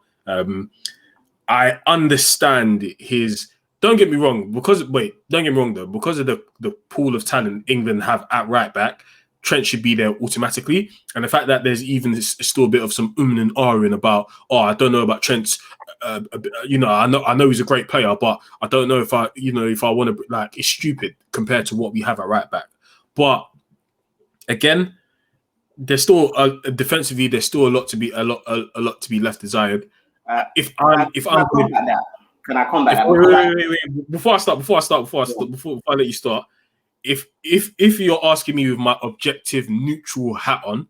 I understand his. Don't get me wrong. Because of the pool of talent England have at right back, Trent should be there automatically. And the fact that there's even still a bit of some and ahhing about, I don't know about Trent's. I know he's a great player, but I don't know if I want to, like, it's stupid compared to what we have at right back. But again, there's still defensively, there's still a lot to be left desired. Can I combat that? Wait. Before I let you start, if you're asking me with my objective neutral hat on,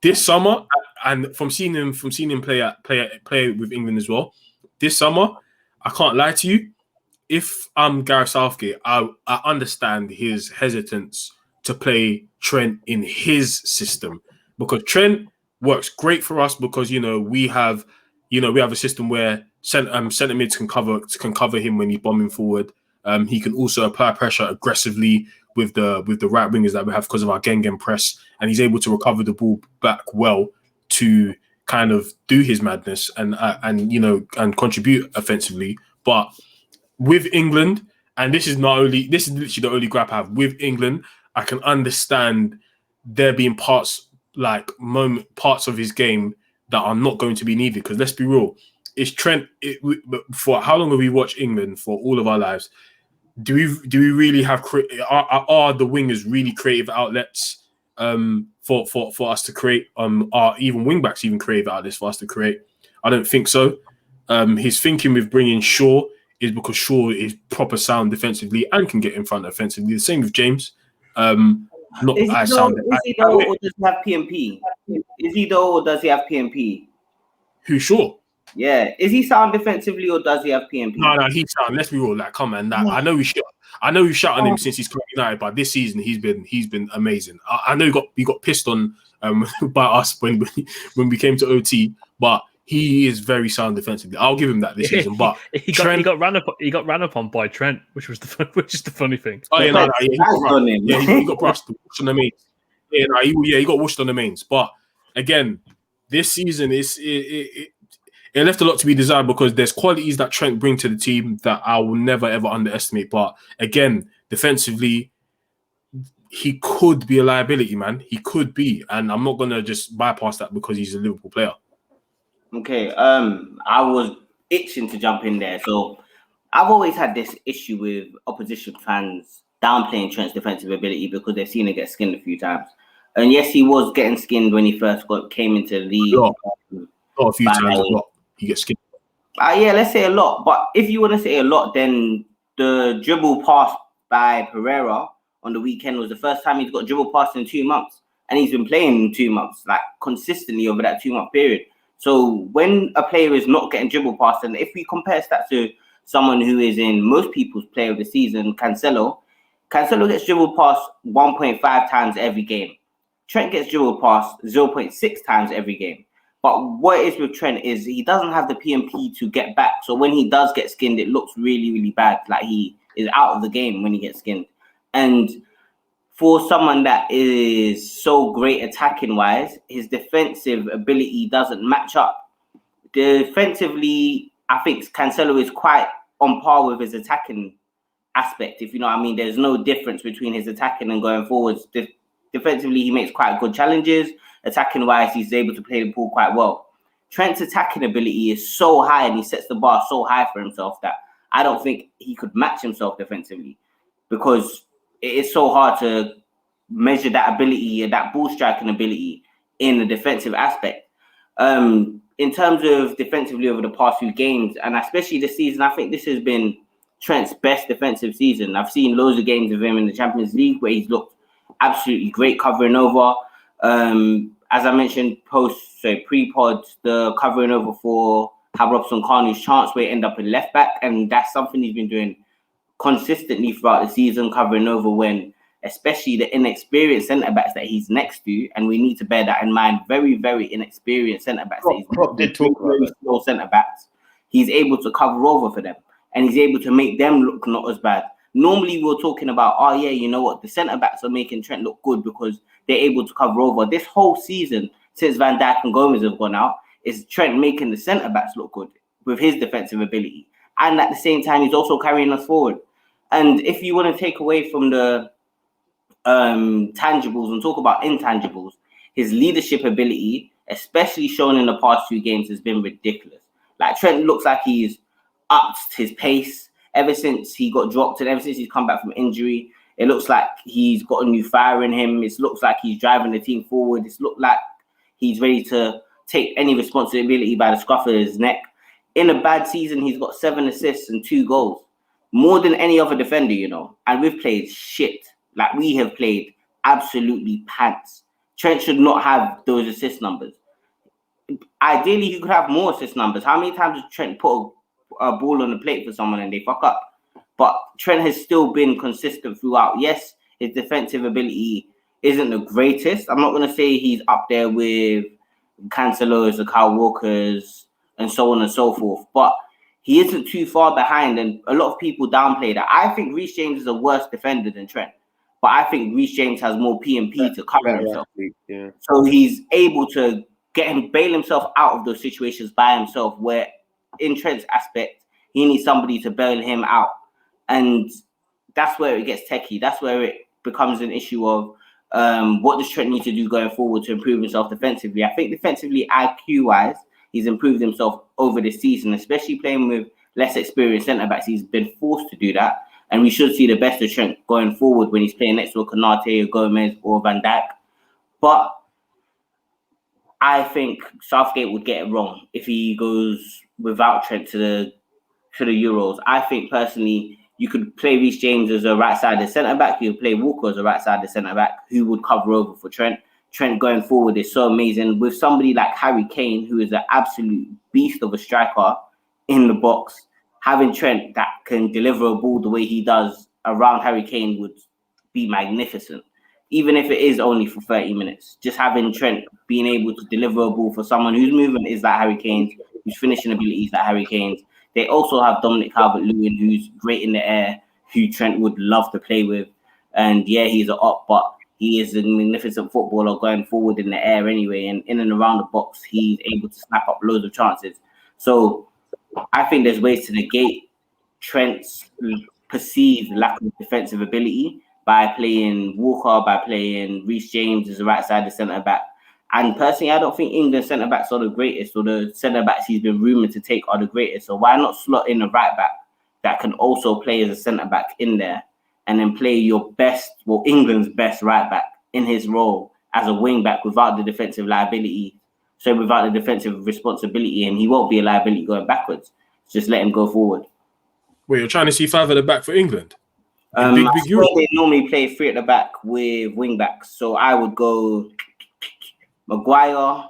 this summer, and from seeing him play with England as well, this summer, I can't lie to you. If I'm Gareth Southgate, I understand his hesitance to play Trent in his system, because Trent works great for us because we have a system where centre mids can cover him when he's bombing forward. He can also apply pressure aggressively with the right wingers that we have because of our Gengen press, and he's able to recover the ball back well to kind of do his madness and contribute offensively. But with England, and this is literally the only gripe I have with England, I can understand there being parts of his game that are not going to be needed. Because let's be real, it's Trent. For how long have we watched England for all of our lives? Do we really have are the wingers really creative outlets for us to create? Are even wing backs even creative outlets for us to create? I don't think so. His thinking with bringing Shaw is because Shaw is proper sound defensively and can get in front offensively. The same with James. Not is as he sound. though, or does he have PMP? Is he though, or does he have PMP? Who Shaw? Yeah, is he sound defensively or does he have PMP? No, he's sound. Let's be real. Like, come on, I know we shot on him since he's come to United, but this season he's been amazing. I know he got pissed on by us when we came to OT, but he is very sound defensively. I'll give him that this season. But he got ran up on by Trent, which is the funny thing. Oh yeah, he got brushed on the mains. He got washed on the mains. But again, this season it left a lot to be desired because there's qualities that Trent bring to the team that I will never ever underestimate. But again, defensively, he could be a liability, man. He could be, and I'm not gonna just bypass that because he's a Liverpool player. Okay, I was itching to jump in there. So I've always had this issue with opposition fans downplaying Trent's defensive ability because they've seen him get skinned a few times. And yes, he was getting skinned when he first came into the league. Not a few times, a lot. He gets skinned. Yeah, let's say a lot. But if you want to say a lot, then the dribble pass by Pereira on the weekend was the first time he's got dribble pass in 2 months. And he's been playing in 2 months, like consistently over that 2 month period. So when a player is not getting dribble pass, and if we compare that to someone who is in most people's player of the season, Cancelo gets dribble pass 1.5 times every game. Trent gets dribble pass 0.6 times every game. But what it is with Trent is he doesn't have the PMP to get back. So when he does get skinned, it looks really, really bad. Like he is out of the game when he gets skinned. And for someone that is so great attacking wise, his defensive ability doesn't match up. Defensively, I think Cancelo is quite on par with his attacking aspect, if you know what I mean. There's no difference between his attacking and going forwards. Defensively, he makes quite good challenges. Attacking wise, he's able to play the ball quite well. Trent's attacking ability is so high and he sets the bar so high for himself that I don't think he could match himself defensively because it is so hard to measure that ability and that ball striking ability in the defensive aspect. In terms of defensively over the past few games, and especially this season, I think this has been Trent's best defensive season. I've seen loads of games of him in the Champions League where he's looked absolutely great covering over. As I mentioned, pre-pod, the covering over for Robson Carney's chance where he ended up in left back, and that's something he's been doing consistently throughout the season, covering over when, especially the inexperienced centre backs that he's next to, and we need to bear that in mind. Very, very inexperienced centre backs. Slow centre backs. He's able to cover over for them, and he's able to make them look not as bad. Normally, we're talking about, oh yeah, you know what, the centre backs are making Trent look good because they're able to cover over. This whole season, since Van Dijk and Gomez have gone out, is Trent making the centre backs look good with his defensive ability, and at the same time, he's also carrying us forward. And if you want to take away from the tangibles and talk about intangibles, his leadership ability, especially shown in the past few games, has been ridiculous. Like Trent looks like he's upped his pace ever since he got dropped and ever since he's come back from injury. It looks like he's got a new fire in him. It looks like he's driving the team forward. It looks like he's ready to take any responsibility by the scruff of his neck. In a bad season, he's got 7 assists and 2 goals. More than any other defender, you know. And we've played shit. Like, we have played absolutely pants. Trent should not have those assist numbers. Ideally, he could have more assist numbers. How many times has Trent put a ball on the plate for someone and they fuck up? But Trent has still been consistent throughout. Yes, his defensive ability isn't the greatest. I'm not going to say he's up there with Cancelo's, the Kyle Walkers, and so on and so forth. But he isn't too far behind, and a lot of people downplay that. I think Reece James is a worse defender than Trent, but I think Reece James has more P&P to cover himself. Yeah. So he's able to bail himself out of those situations by himself, where in Trent's aspect, he needs somebody to bail him out. And that's where it gets techie. That's where it becomes an issue of what does Trent need to do going forward to improve himself defensively. I think defensively, IQ-wise, he's improved himself over the season, especially playing with less experienced centre-backs. He's been forced to do that. And we should see the best of Trent going forward when he's playing next to a Konate, or Gomez, or Van Dijk. But I think Southgate would get it wrong if he goes without Trent to the Euros. I think personally, you could play Reece James as a right-sided centre-back. You could play Walker as a right-sided centre-back who would cover over for Trent. Trent going forward is so amazing. With somebody like Harry Kane, who is an absolute beast of a striker in the box, having Trent that can deliver a ball the way he does around Harry Kane would be magnificent. Even if it is only for 30 minutes, just having Trent being able to deliver a ball for someone whose movement is like Harry Kane's, whose finishing ability is like Harry Kane's. They also have Dominic Calvert-Lewin, who's great in the air, who Trent would love to play with. And yeah, he's an op, but he is a magnificent footballer going forward in the air anyway. And in and around the box, he's able to snap up loads of chances. So I think there's ways to negate Trent's perceived lack of defensive ability by playing Walker, by playing Reece James as a right-sided centre-back. And personally, I don't think England's centre-backs are the greatest, or the centre-backs he's been rumoured to take are the greatest. So why not slot in a right-back that can also play as a centre-back in there, and then play your best, well, England's best right-back in his role as a wing-back without the defensive liability, so without the defensive responsibility, and he won't be a liability going backwards. Just let him go forward. Wait, you're trying to see 5 at the back for England? Big they normally play 3 at the back with wing-backs. So I would go Maguire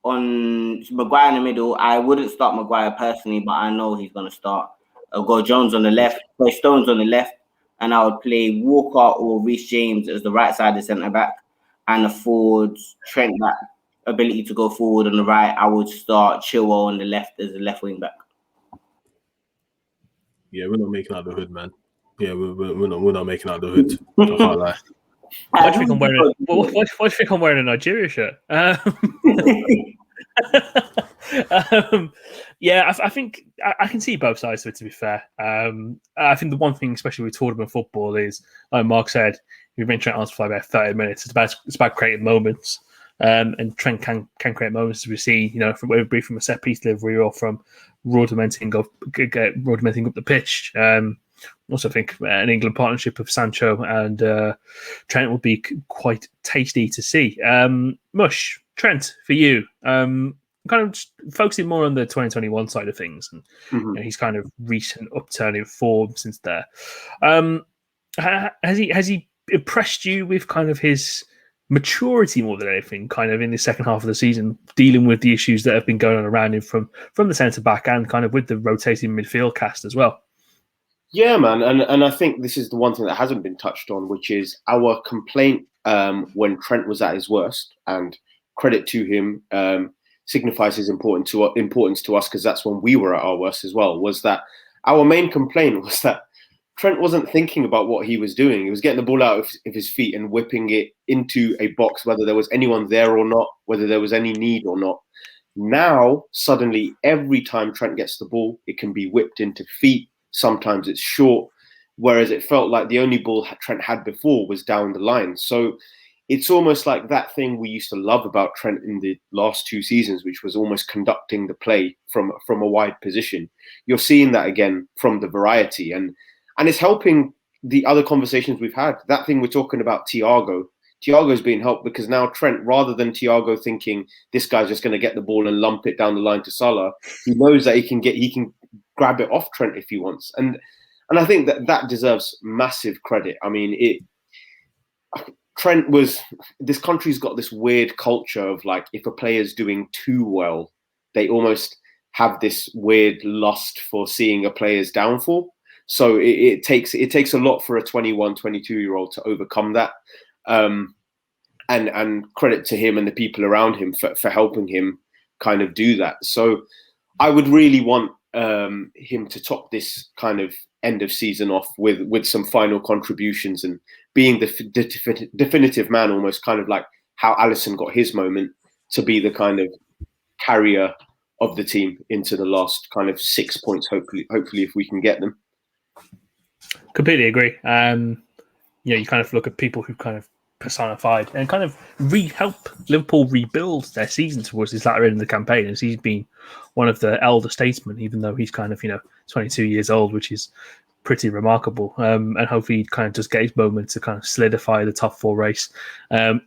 in the middle. I wouldn't start Maguire personally, but I know he's going to start. I'll go Jones on the left, play Stones on the left, and I would play Walker or Reece James as the right-sided centre-back, and afford Trent that ability to go forward on the right. I would start Chilwell on the left as the left wing-back. Yeah, we're not making out the hood, man. Yeah, we're not making out the hood. I can't lie. Why do you think I'm wearing a Nigeria shirt? Yeah, I think I can see both sides of it, to be fair. I think the one thing, especially with tournament football, is, like Mark said, we've been Trent on to play about 30 minutes. It's about creating moments. And Trent can create moments, as we see, from whether it be from a set piece delivery or from rudimenting up the pitch. Also think an England partnership of Sancho and Trent would be quite tasty to see. Mush, Trent, for you, kind of focusing more on the 2021 side of things, and his kind of recent upturn in form since there. Has he impressed you with kind of his maturity more than anything, kind of in the second half of the season, dealing with the issues that have been going on around him from the centre back and kind of with the rotating midfield cast as well? Yeah, man, and I think this is the one thing that hasn't been touched on, which is our complaint when Trent was at his worst, and credit to him, signifies his importance to us, because that's when we were at our worst as well, was that our main complaint was that Trent wasn't thinking about what he was doing. He was getting the ball out of his feet and whipping it into a box, whether there was anyone there or not, whether there was any need or not. Now, suddenly, every time Trent gets the ball, it can be whipped into feet. Sometimes it's short, whereas it felt like the only ball Trent had before was down the line. So it's almost like that thing we used to love about Trent in the last 2 seasons, which was almost conducting the play from a wide position. You're seeing that again from the variety, and it's helping the other conversations we've had. That thing we're talking about, Thiago's being helped because now Trent, rather than Thiago thinking this guy's just going to get the ball and lump it down the line to Salah, he knows that he can grab it off Trent if he wants, and I think that deserves massive credit. I mean, this country's got this weird culture of, like, if a player's doing too well, they almost have this weird lust for seeing a player's downfall. So it takes a lot for a 21, 22-year-old to overcome that. And credit to him and the people around him for helping him kind of do that. So I would really want him to top this kind of end of season off with some final contributions and being the definitive man, almost kind of like how Alisson got his moment, to be the kind of carrier of the team into the last kind of 6 points. Hopefully, if we can get them. Completely agree. You kind of look at people who kind of personified and kind of help Liverpool rebuild their season towards this latter end of the campaign, as he's been one of the elder statesmen, even though he's kind of 22 years old, which is pretty remarkable. And hopefully he kind of just get his moment to kind of solidify the top 4 race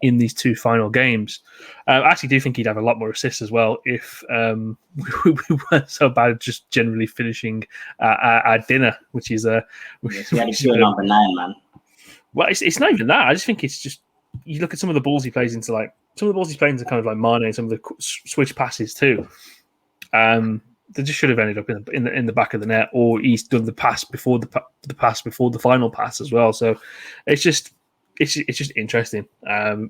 in these 2 final games. I actually do think he'd have a lot more assists as well if we weren't so bad at just generally finishing our dinner, which is we had to do number 9, man. Well, it's not even that. I just think it's just, you look at some of the balls he plays into, like some of the balls he's playing into kind of like Mane, some of the switch passes too. They just should have ended up in the back of the net, or he's done the pass before the final pass as well. So it's just interesting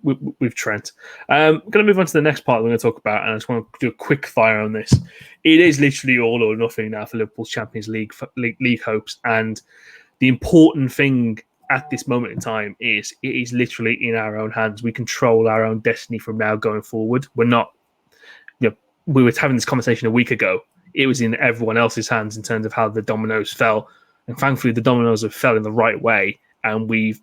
with Trent. I'm going to move on to the next part we're going to talk about, and I just want to do a quick fire on this. It is literally all or nothing now for Liverpool's Champions League hopes, and the important thing at this moment in time is it is literally in our own hands. We control our own destiny from now going forward. We're not, we were having this conversation a week ago. It was in everyone else's hands in terms of how the dominoes fell. And thankfully the dominoes have fell in the right way. And we've,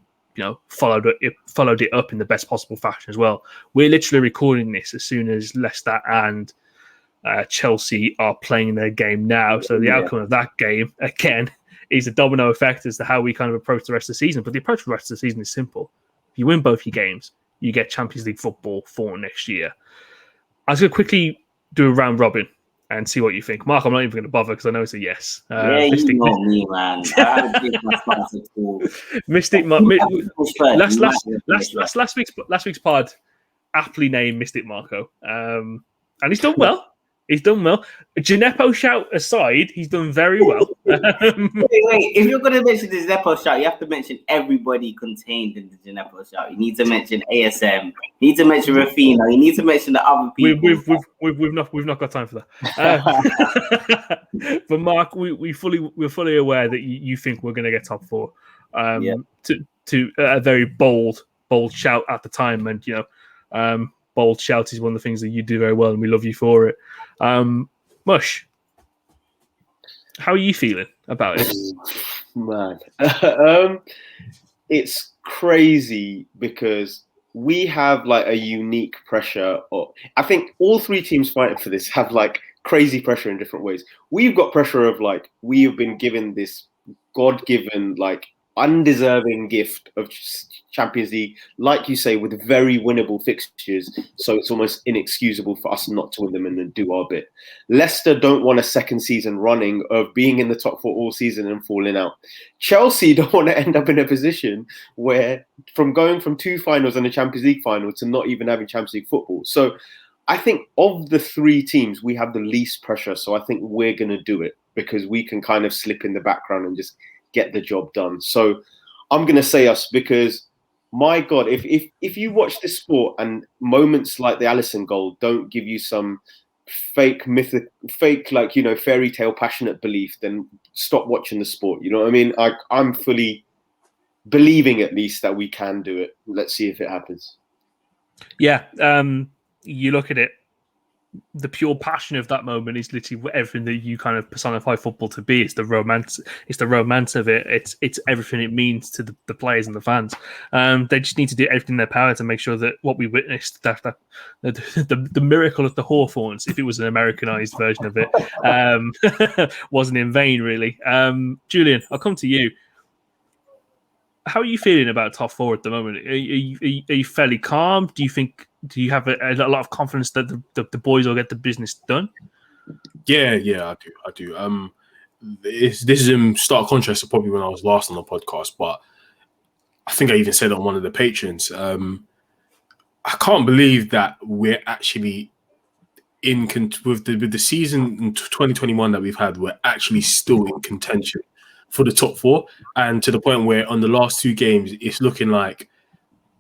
followed it up in the best possible fashion as well. We're literally recording this as soon as Leicester and Chelsea are playing their game now. So the outcome of that game, again, is a domino effect as to how we kind of approach the rest of the season. But the approach for the rest of the season is simple. If you win both your games, you get Champions League football for next year. I was going to quickly do a round robin and see what you think. Mark, I'm not even going to bother because I know it's a yes. You know me, man. I haven't been my stance at all. Mystic last week's pod aptly named Mystic Marco. And he's done well. He's done well. Gineppo shout aside, he's done very well. Wait. If you're going to mention the Gineppo shout, you have to mention everybody contained in the Gineppo shout. You need to mention ASM. You need to mention Rafino. You need to mention the other people. We've not got time for that. But Mark, we're fully aware that you think we're going to get top 4. To a very bold shout at the time, and bold shout is one of the things that you do very well, and we love you for it. Mush, how are you feeling about it? Man, it's crazy because we have like a unique pressure. I think all 3 teams fighting for this have like crazy pressure in different ways. We've got pressure of like, we have been given this God-given, like undeserving gift of Champions League, like you say, with very winnable fixtures. So it's almost inexcusable for us not to win them and then do our bit. Leicester don't want a second season running of being in the top 4 all season and falling out. Chelsea don't want to end up in a position where from going from 2 finals and a Champions League final to not even having Champions League football. So I think of the 3 teams, we have the least pressure. So I think we're going to do it because we can kind of slip in the background and just get the job done. So I'm going to say us because, my God, if you watch this sport and moments like the Alisson goal don't give you some fake like, fairy tale passionate belief, then stop watching the sport. You know what I mean? I'm fully believing at least that we can do it. Let's see if it happens. Yeah. You look at it, the pure passion of that moment is literally everything that you kind of personify football to be. It's the romance. It's the romance of it. It's everything it means to the players and the fans. They just need to do everything in their power to make sure that what we witnessed, that the miracle of the Hawthorns, if it was an Americanized version of it, wasn't in vain, really. Julian, I'll come to you. How are you feeling about top 4 at the moment? Are you fairly calm? Do you have a lot of confidence that the boys will get the business done? Yeah, I do. This is in stark contrast to probably when I was last on the podcast, but I think I even said on one of the patrons. I can't believe that we're actually with the season in 2021 that we've had. We're actually still in contention for the top 4, and to the point where on the last 2 games, it's looking like,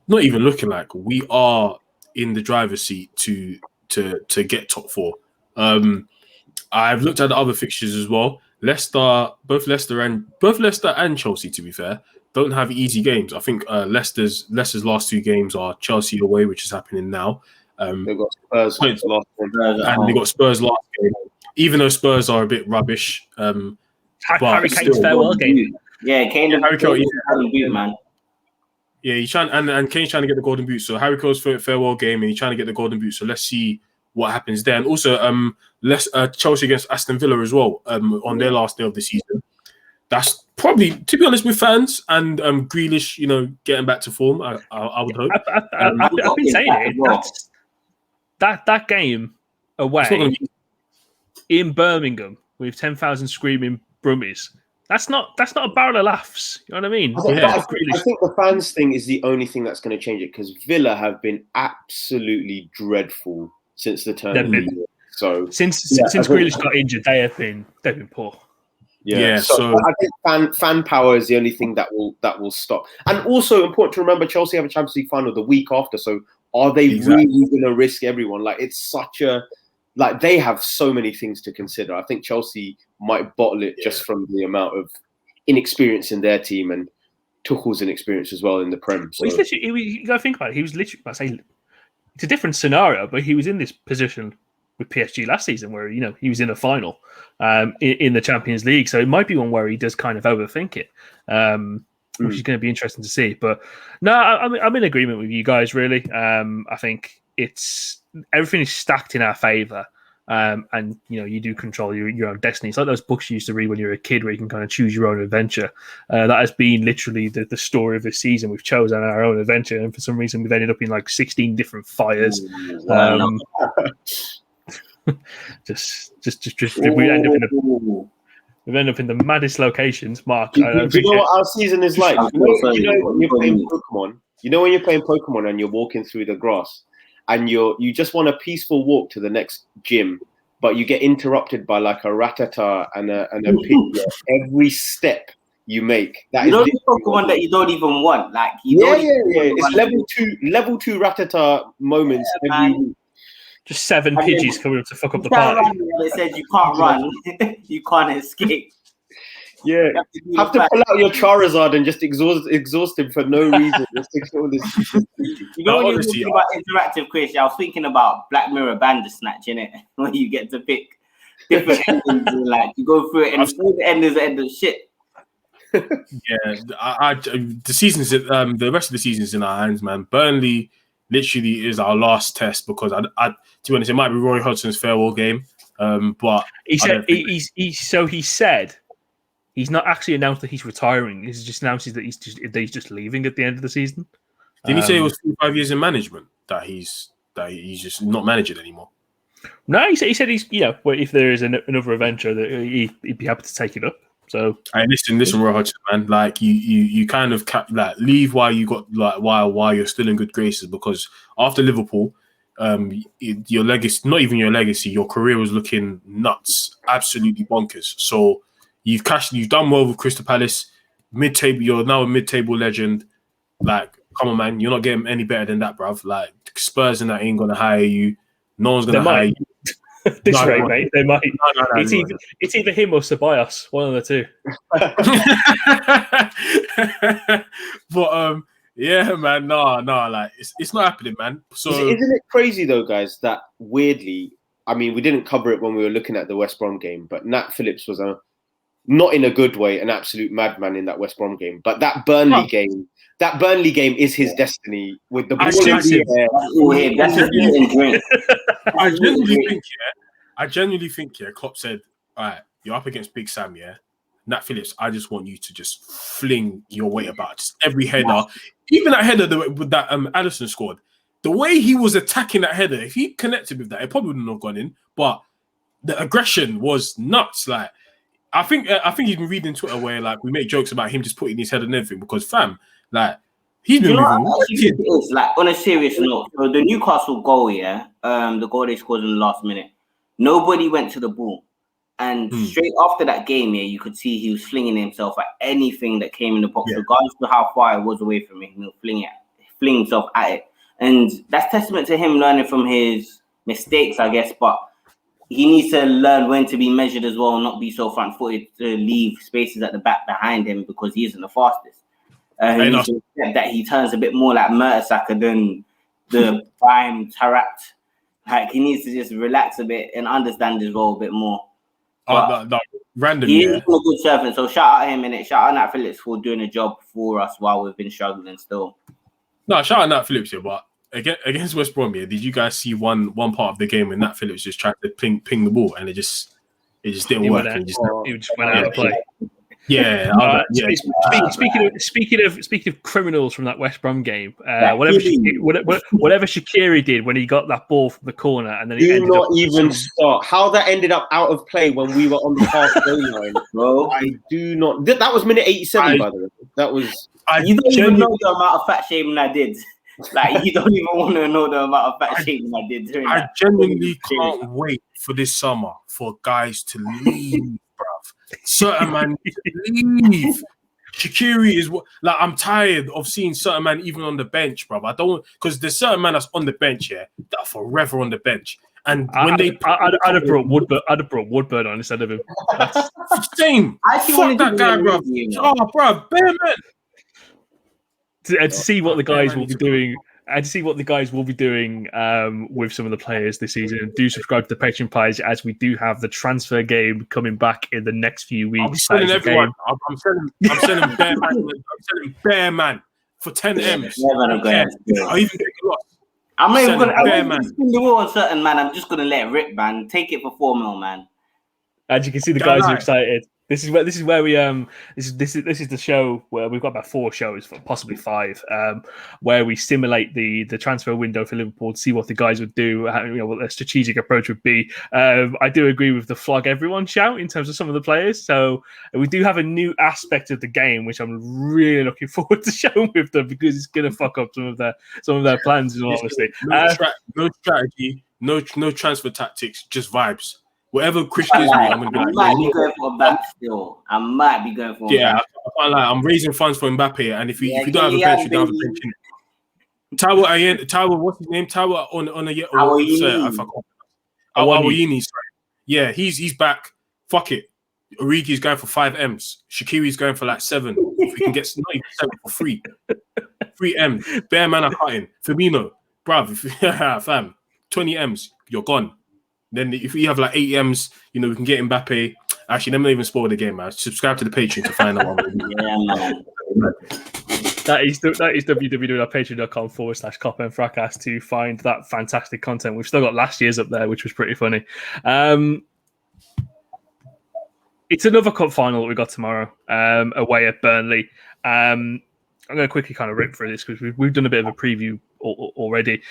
not even looking like, we are in the driver's seat to get top 4. I've looked at the other fixtures as well. Both Leicester and Chelsea, to be fair, don't have easy games. I think Leicester's last 2 games are Chelsea away, which is happening now. They've got Spurs last one, and they got Spurs last game. Even though Spurs are a bit rubbish, Harry Kane's farewell game. Yeah, Kane and Golden Boot, man. Yeah, he's trying, and Kane's trying to get the Golden Boot. So Harry Kane's farewell game, and he's trying to get the Golden Boot. So let's see what happens there. And also, Chelsea against Aston Villa as well on their last day of the season. That's probably, to be honest, with fans and Grealish, getting back to form. I would hope. I've been saying it. That game away in Birmingham with 10,000 screaming Brummies. That's not a barrel of laughs. You know what I mean? I think the fans thing is the only thing that's going to change it, because Villa have been absolutely dreadful since the turn of the year. So since Grealish got injured, they've been poor. Yeah. So I think fan power is the only thing that will stop. And also important to remember, Chelsea have a Champions League final the week after. So are they really going to risk everyone? Like, it's such a they have so many things to consider. I think Chelsea might bottle it just from the amount of inexperience in their team, and Tuchel's inexperience as well in the Prem. So. Well, you got to think about it. He was literally, it's a different scenario, but he was in this position with PSG last season where, he was in a final in the Champions League. So it might be one where he does kind of overthink it, which is going to be interesting to see. But no, I'm in agreement with you guys, really. I think everything is stacked in our favour. And you do control your own destiny. It's like those books you used to read when you were a kid, where you can kind of choose your own adventure. That has been literally the Story of this season. We've chosen our own adventure, and for some reason, we've ended up in like 16 different fires. We end up in the maddest locations. Mark, do you know what our season is like? When you're playing Pokemon. When you're playing Pokemon and you're walking through the grass, and you just want a peaceful walk to the next gym, but you get interrupted by like a Rattata and a Pidgeot every step you make. That is the Pokemon that you don't even want. Like it's level two Rattata moments every week. Just 7 Pidgeys coming up to fuck up the party. It says you can't run, you can't escape. Yeah, have to pull out your Charizard and just exhaust him for no reason. Just to kill this. When you were talking about interactive, Krish, I was thinking about Black Mirror Bandersnatch, innit? When you get to pick different endings, and you go through it, and the end is the end of shit. Yeah, the season's the rest of the season's in our hands, man. Burnley literally is our last test, because to be honest, it might be Roy Hodgson's farewell game. But he said. He's not actually announced that he's retiring. He's just announced that he's just leaving at the end of the season. Didn't he say it was 5 years in management, that he's just not managing anymore? No, he said he's if there is another adventure that he'd be happy to take it up. So listen, Roy Hodgson, man. Like you kind of leave while you got while you're still in good graces, because after Liverpool, your legacy, not even your legacy, your career was looking nuts, absolutely bonkers. So. You've done well with Crystal Palace, mid-table. You're now a mid-table legend. Like, come on, man, you're not getting any better than that, bruv. Like, Spurs and that ain't gonna hire you. No one's gonna hire you. Mate, they might. It's either him or Ceballos, one of the two. But yeah, man, like it's not happening, man. So isn't it crazy though, guys? That weirdly, I mean, we didn't cover it when we were looking at the West Brom game, but Nat Phillips was not in a good way, an absolute madman in that West Brom game. But that Burnley game is his destiny with the ball in the air. I genuinely think, Klopp said, all right, you're up against Big Sam, yeah? Nat Phillips, I just want you to just fling your weight about. Just every header, even that header that Alisson scored, the way he was attacking that header, if he connected with that, it probably wouldn't have gone in. But the aggression was nuts. Like, I think he's been reading Twitter where like we make jokes about him just putting his head on everything, because fam, like he's been moving. Like, on a serious note, so the Newcastle goal, the goal they scored in the last minute, nobody went to the ball, and straight after that game, you could see he was flinging himself at anything that came in the box, regardless of how far it was away from him. He was fling himself at it, and that's testament to him learning from his mistakes, I guess. But he needs to learn when to be measured as well, and not be so front-footed to leave spaces at the back behind him because he isn't the fastest. He needs to accept that he turns a bit more like Mertesacker than the prime Tarat. Like, he needs to just relax a bit and understand his role a bit more. Randomly, he is a good servant, so shout out him in it. Shout out Nat Phillips for doing a job for us while we've been struggling still. No, shout out Nat Phillips here, but against West Brom, did you guys see one part of the game when Nat Phillips just tried to ping the ball and it just didn't work? He just went out of play. Yeah. Speaking of criminals from that West Brom game, whatever Shaqiri did when he got that ball from the corner, and then he ended up start how that ended up out of play when we were on the halfway line. Bro, I do not. That was minute 87, by the way. That was. You don't even know the amount of fat shaming I did. Like, you don't even want to know the amount of fat shaming I did. I genuinely can't wait for this summer for guys to leave, bruv. Certain man leave. Shaqiri is like, I'm tired of seeing certain man even on the bench, bruv. I don't, because there's certain man that's on the bench here that are forever on the bench. And when I'd have brought Woodburn on instead of him. That's same. Fuck that guy, bruv. Oh, bruv, bear man. To see what the guys will be doing. And to see what the guys will be doing with some of the players this season. Do subscribe to the Patreon page, as we do have the transfer game coming back in the next few weeks. I'm selling everyone. I'm selling Bear Man. I'm selling Bear Man for 10 M's. I'll even take a loss. I'm not even going to spin the wall on certain man. I'm just going to let it rip, man. Take it for 4 mil, man. As you can see, the guys are excited. This is where we this is the show where we've got about 4 shows, possibly 5, where we simulate the transfer window for Liverpool to see what the guys would do, what their strategic approach would be. I do agree with the flog everyone shout in terms of some of the players. So we do have a new aspect of the game, which I'm really looking forward to showing with them, because it's going to fuck up some of their plans. In all honesty, no strategy, no transfer tactics, just vibes. Whatever Krish gives me, I'm going to be like, I might be going for Mbappe still. I might be going for Mbappe. Yeah, I'm raising funds for Mbappe, and if you don't have a bench, you don't have a bench. Tawa, what's his name? Tawa on a Awayini. Yeah, he's back. Fuck it. Origi's going for 5 M's. Shaqiri's going for like 7. If we can get not even 7 for free. 3 M's. Bear man are cutting. Firmino, bruv, fam, 20 M's, you're gone. Then if we have like 8 M's, we can get Mbappe. Actually, let me not even spoil the game, man. Subscribe to the Patreon to find out one. Yeah, man. That is www.patreon.com/Kop End Fracas to find that fantastic content. We've still got last year's up there, which was pretty funny. It's another cup final that we got tomorrow, away at Burnley. I'm going to quickly kind of rip through this because we've done a bit of a preview already.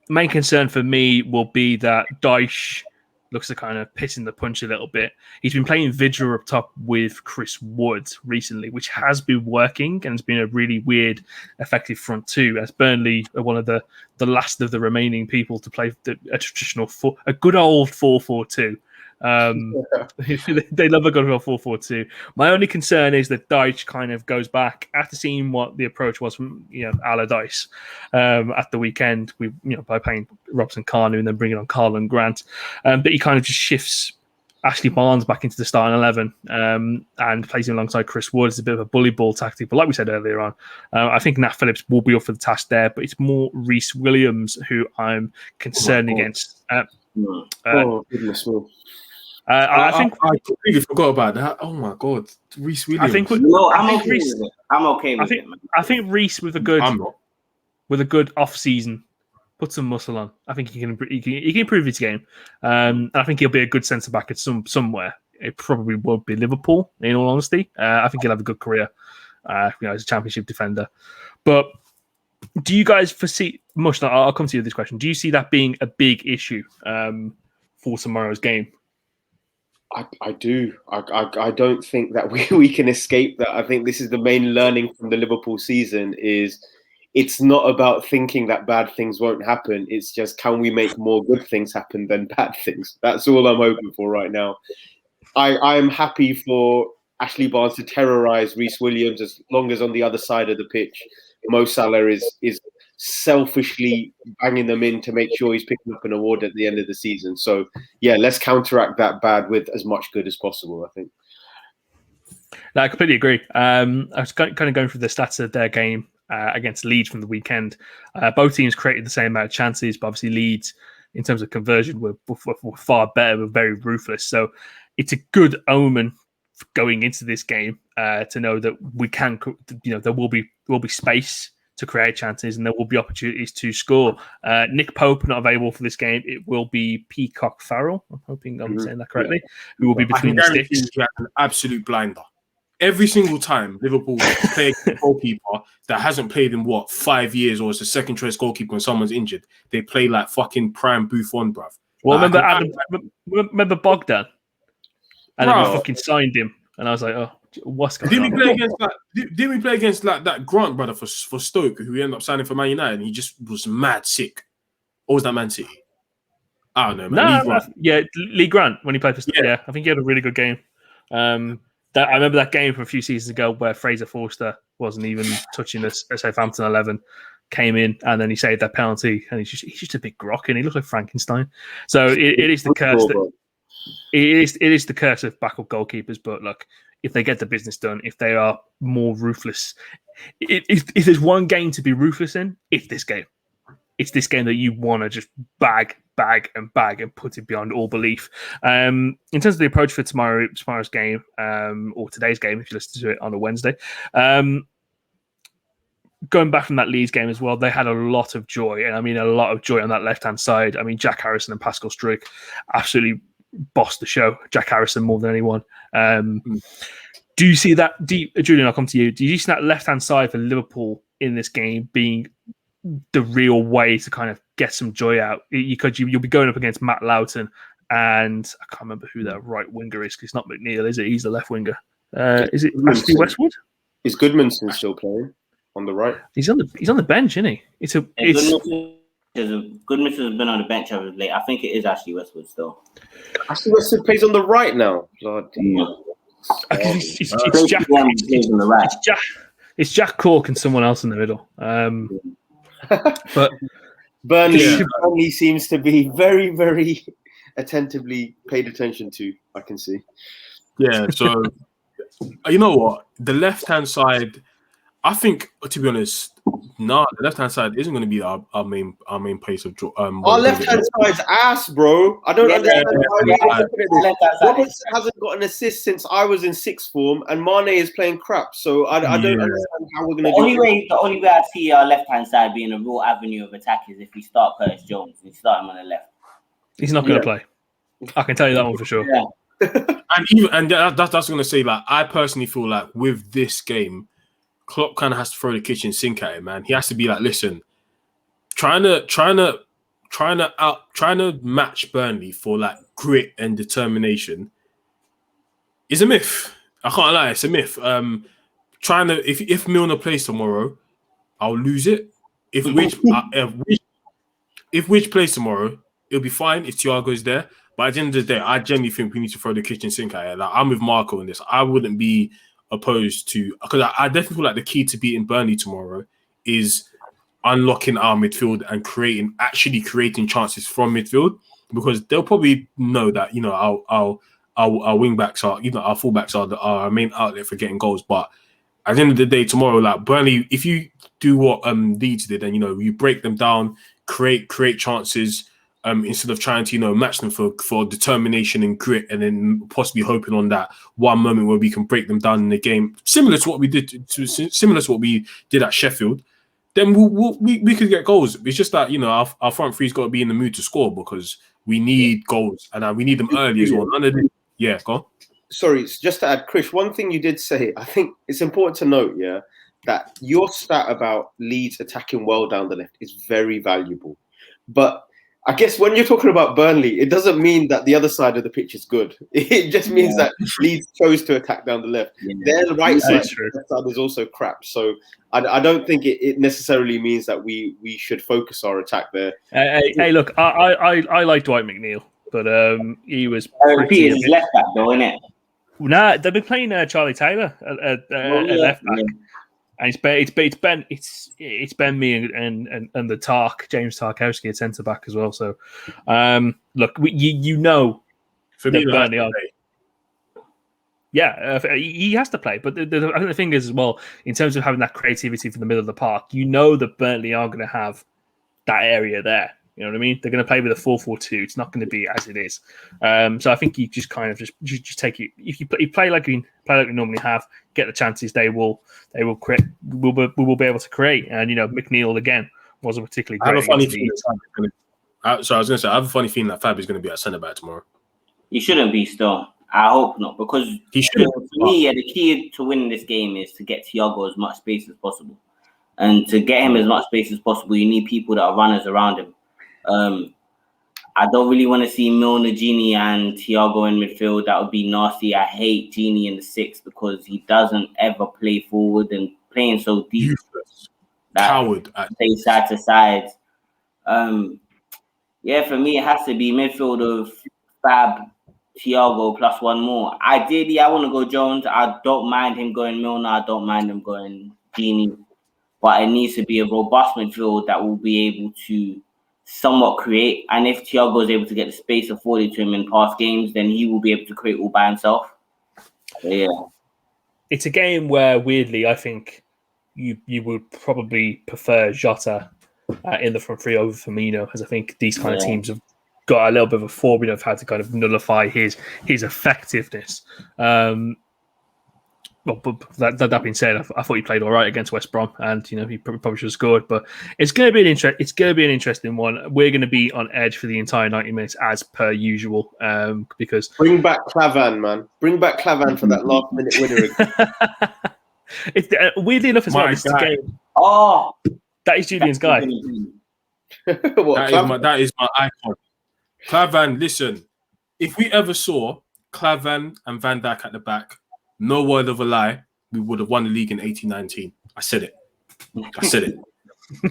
Main concern for me will be that Dyche looks to kind of piss in the punch a little bit. He's been playing Vidra up top with Chris Wood recently, which has been working, and it's been a really weird, effective front two, as Burnley are one of the last of the remaining people to play a traditional a good old 4-4-2. They love a good old 4-4-2. My only concern is that Dyche kind of goes back after seeing what the approach was from Allardyce at the weekend. By playing Robson Kanu and then bringing on Karlan Grant, but he kind of just shifts Ashley Barnes back into the starting 11 and plays him alongside Chris Wood. It's a bit of a bully ball tactic, but like we said earlier on, I think Nat Phillips will be up for the task there, but it's more Reece Williams who I'm concerned against. Goodness me. I think I completely forgot about that. Oh my god, Reece Williams. I'm okay with it. I think Reece with a good off season, put some muscle on. I think he can improve his game. And I think he'll be a good centre back at somewhere. It probably won't be Liverpool, in all honesty. I think he'll have a good career, as a Championship defender. But do you guys foresee Mush? I'll come to you with this question. Do you see that being a big issue for tomorrow's game? I do. I don't think that we can escape that. I think this is the main learning from the Liverpool season is it's not about thinking that bad things won't happen. It's just, can we make more good things happen than bad things? That's all I'm hoping for right now. I'm happy for Ashley Barnes to terrorise Reece Williams as long as on the other side of the pitch, Mo Salah is selfishly banging them in to make sure he's picking up an award at the end of the season. So yeah, let's counteract that bad with as much good as possible, I think. No, I completely agree. I was kind of going through the stats of their game against Leeds from the weekend. Both teams created the same amount of chances, but obviously Leeds, in terms of conversion, were far better, were very ruthless. So it's a good omen going into this game to know that we can, there will be space to create chances and there will be opportunities to score. Nick Pope not available for this game. It will be Peacock Farrell. I'm hoping I'm saying that correctly. Who will be between the sticks. You an absolute blinder. Every single time Liverpool play a goalkeeper that hasn't played in 5 years, or is a second choice goalkeeper when someone's injured, they play like fucking prime Buffon, bruv. Well, remember Bogdan? And then we fucking signed him, and I was like, "Oh, what's going on?" Didn't we play against that Grant brother for Stoke, who we ended up signing for Man United, and he just was mad sick? Or was that Man City? I don't know, man. Lee Grant when he played for Stoke. Yeah, I think he had a really good game. I remember that game from a few seasons ago where Fraser Forster wasn't even touching a Southampton 11, came in and then he saved that penalty, and he's just a big grok and he looked like Frankenstein. So it is the curse that. It is the curse of backup goalkeepers, but look, if they get the business done, if they are more ruthless, if there's one game to be ruthless in, it's this game. It's this game that you want to just bag and put it beyond all belief. In terms of the approach for tomorrow's game, or today's game, if you listen to it on a Wednesday, going back from that Leeds game as well, they had a lot of joy, and I mean a lot of joy on that left-hand side. I mean, Jack Harrison and Pascal Struijk absolutely bossed the show. Jack Harrison more than anyone. Do you see that? Julian, I'll come to you. Do you see that left-hand side for Liverpool in this game being the real way to kind of get some joy out? You'll be going up against Matt Loughton, and I can't remember who that right winger is, because it's not McNeil, is it? He's the left winger. Is it Ashley Westwood? Is Goodmanson still playing on the right? He's on the bench, isn't he? Goodmanson has been on the bench of late. I think it is Ashley Westwood still. Ashley Westwood plays on the right now. It's Jack Cork and someone else in the middle. But Burnley seems to be very, very attentively paid attention to. I can see. Yeah. So you know what? The left-hand side, I think, to be honest, the left-hand side isn't going to be our main place of joy. Our left-hand side's ass, bro. I don't understand why Robertson hasn't got an assist since I was in sixth form, and Mane is playing crap. So I don't understand how we're going to do it. The only way I see our left-hand side being a real avenue of attack is if we start Curtis Jones and start him on the left. He's not going to play. I can tell you that one for sure. Yeah. That's going to say, like, I personally feel like with this game, Klopp kind of has to throw the kitchen sink at it, man. He has to be like, listen, trying to match Burnley for like grit and determination is a myth. I can't lie, it's a myth. If Milner plays tomorrow, I'll lose it. If Which plays tomorrow, it'll be fine if Thiago's there. But at the end of the day, I genuinely think we need to throw the kitchen sink at it. Like, I'm with Marco on this. I wouldn't be opposed to, because I definitely feel like the key to beating Burnley tomorrow is unlocking our midfield and actually creating chances from midfield, because they'll probably know that, you know, our wing backs are, you know, our fullbacks are our main outlet for getting goals. But at the end of the day, tomorrow, like Burnley, if you do what Leeds did, and, you know, you break them down, create chances, instead of trying to, you know, match them for determination and grit, and then possibly hoping on that one moment where we can break them down in the game, similar to what we did at Sheffield, then we could get goals. It's just that, you know, our front three's got to be in the mood to score, because we need goals, and we need them early as well. Go on. Sorry, just to add, Krish, one thing you did say, I think it's important to note, that your stat about Leeds attacking well down the left is very valuable. But I guess when you're talking about Burnley, it doesn't mean that the other side of the pitch is good. It just means that Leeds chose to attack down the left. Their right side is also crap. So I don't think it necessarily means that we should focus our attack there. Hey, look, I like Dwight McNeil, but he was Peter's left back though, isn't it? Nah, they've been playing Charlie Taylor at left back. And it's Ben Me and the James Tarkowski at centre back as well. So look, you know, for me, Burnley are. Yeah, he has to play. But I think the thing is as well, in terms of having that creativity from the middle of the park, you know that Burnley are going to have that area there. You know what I mean? They're going to play with a 4-4-2. It's not going to be as it is. So I think you just kind of just take it. If you play like we normally have, get the chances, they will create. We will be able to create. And McNeil again wasn't particularly great. I have a funny feeling. I was going to say I have a funny feeling that Fab is going to be at centre back tomorrow. He shouldn't be still. I hope not, because he should. For me, the key to winning this game is to get Thiago as much space as possible, and to get him as much space as possible, you need people that are runners around him. I don't really want to see Milner, Gini, and Thiago in midfield. That would be nasty. I hate Gini in the 6 because he doesn't ever play forward and playing so deep. Useless. Coward. Play side to side. Yeah, for me, it has to be midfield of Fab, Thiago plus one more. Ideally, I want to go Jones. I don't mind him going Milner. I don't mind him going Gini. But it needs to be a robust midfield that will be able to somewhat create. And if Thiago is able to get the space afforded to him in past games, then he will be able to create all by himself. Yeah. It's a game where, weirdly, I think you would probably prefer Jota in the front three over Firmino, as I think these kind of teams have got a little bit of a formula of how to kind of nullify his effectiveness. But that being said, I thought he played all right against West Brom, and he probably should have scored. But it's going to be an interesting one. We're going to be on edge for the entire 90 minutes as per usual, because bring back Clavan, man. Bring back Clavan for that last minute winner. Weirdly enough, as well, this is a game. Oh, that is Julian's guy. That is my icon. Clavan, listen, if we ever saw Clavan and Van Dijk at the back, no word of a lie, we would have won the league in 18-19. I said it.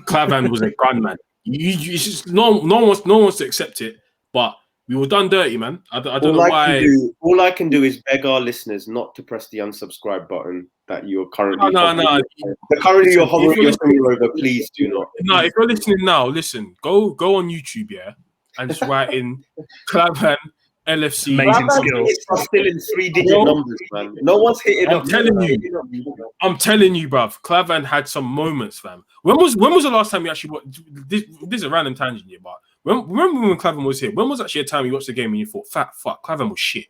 Clavan was a gunman. No one wants to accept it, but we were done dirty, man. I don't know why. All I can do is beg our listeners not to press the unsubscribe button that you're currently. No. Currently, you're hovering your finger over. Please do not. No, if you're listening now, listen. Go on YouTube, yeah, and just write in Clavan LFC. Amazing skills. It's still in 3-digit numbers, man. No one's hit it. I'm telling you, bruv. Clavan had some moments, fam. When was the last time you actually watched? This is a random tangent here, but remember when Clavan was here? When was actually a time you watched the game and you thought, fuck, Clavan was shit?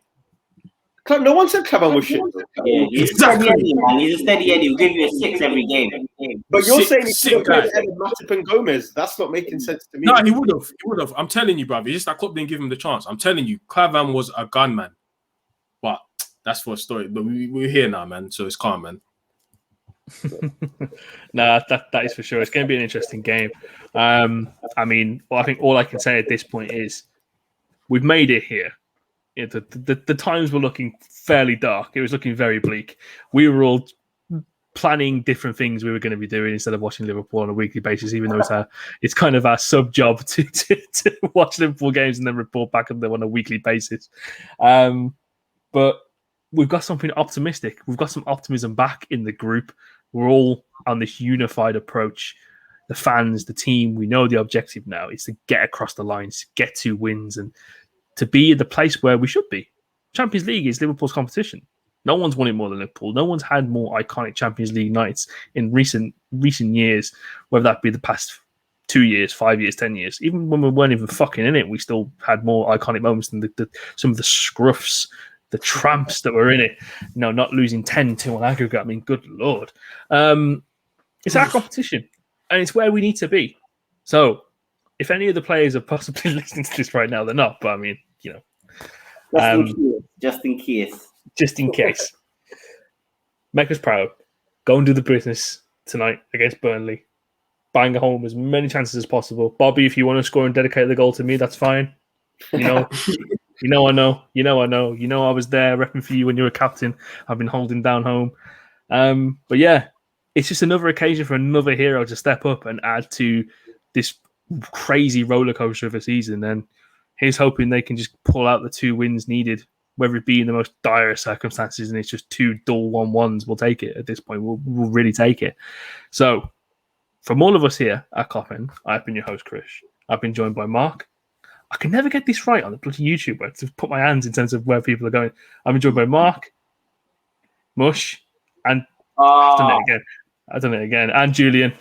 No one said Clavan was shit. Yeah, he's exactly. A steady Eddie, man. He's a steady Eddie. He'll give you a 6 every game. But you're saying he should have played Matip and Gomez. That's not making sense to me. No, he would have. I'm telling you, bruv. It's just that Klopp didn't give him the chance. I'm telling you, Clavan was a gunman. But that's for a story. But we're here now, man. So it's calm, man. Nah, that is for sure. It's going to be an interesting game. I think all I can say at this point is we've made it here. The times were looking fairly dark. It was looking very bleak. We were all planning different things we were going to be doing instead of watching Liverpool on a weekly basis, even though it's kind of our sub job to watch Liverpool games and then report back on them on a weekly basis. But we've got something optimistic. We've got some optimism back in the group. We're all on this unified approach. The fans, the team, we know the objective now is to get across the lines, get 2 wins, and to be in the place where we should be. Champions League is Liverpool's competition. No one's won it more than Liverpool. No one's had more iconic Champions League nights in recent years, whether that be the past 2 years, 5 years, 10 years. Even when we weren't even fucking in it, we still had more iconic moments than some of the scruffs, the tramps that were in it. Not losing 10-2 on aggregate. I mean, good Lord. It's our competition, and it's where we need to be. So, if any of the players are possibly listening to this right now, they're not. But I mean, just in case. Just in case. Make us proud. Go and do the business tonight against Burnley. Bang home as many chances as possible. Bobby, if you want to score and dedicate the goal to me, that's fine. I know. I know. I was there repping for you when you were captain. I've been holding down home. But yeah, it's just another occasion for another hero to step up and add to this crazy roller coaster of a season. And here's hoping they can just pull out the 2 wins needed whether it be in the most dire circumstances and it's just 2 dull 1-1s, we'll take it at this point. We'll really take it. So, from all of us here at Kop End, I've been your host, Krish. I've been joined by Mark. I can never get this right on the bloody YouTube where to put my hands in terms of where people are going. I've been joined by Mark, Mush, and I've done it again. And Julian.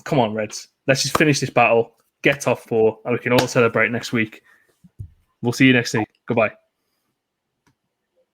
Come on, Reds. Let's just finish this battle, get top 4, and we can all celebrate next week. We'll see you next week. Goodbye.